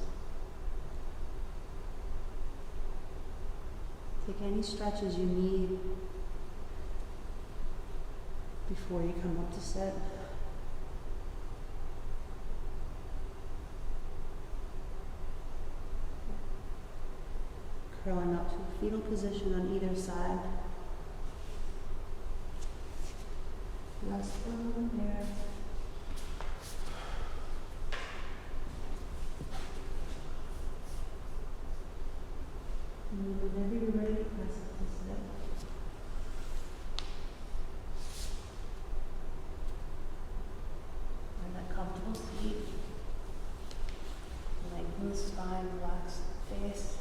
Take any stretches you need before you come up to sit. Curling up to a fetal position on either side. Rest down there. And whenever you're ready, press up to sit. Comfortable seat. Lengthen the spine, relax the face.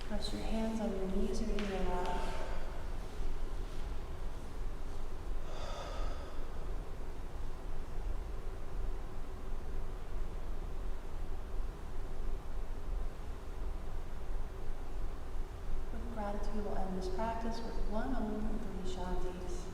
Press your hands on your knees or in your lap. With gratitude, we'll end this practice with 1 Om and 3 Shantis.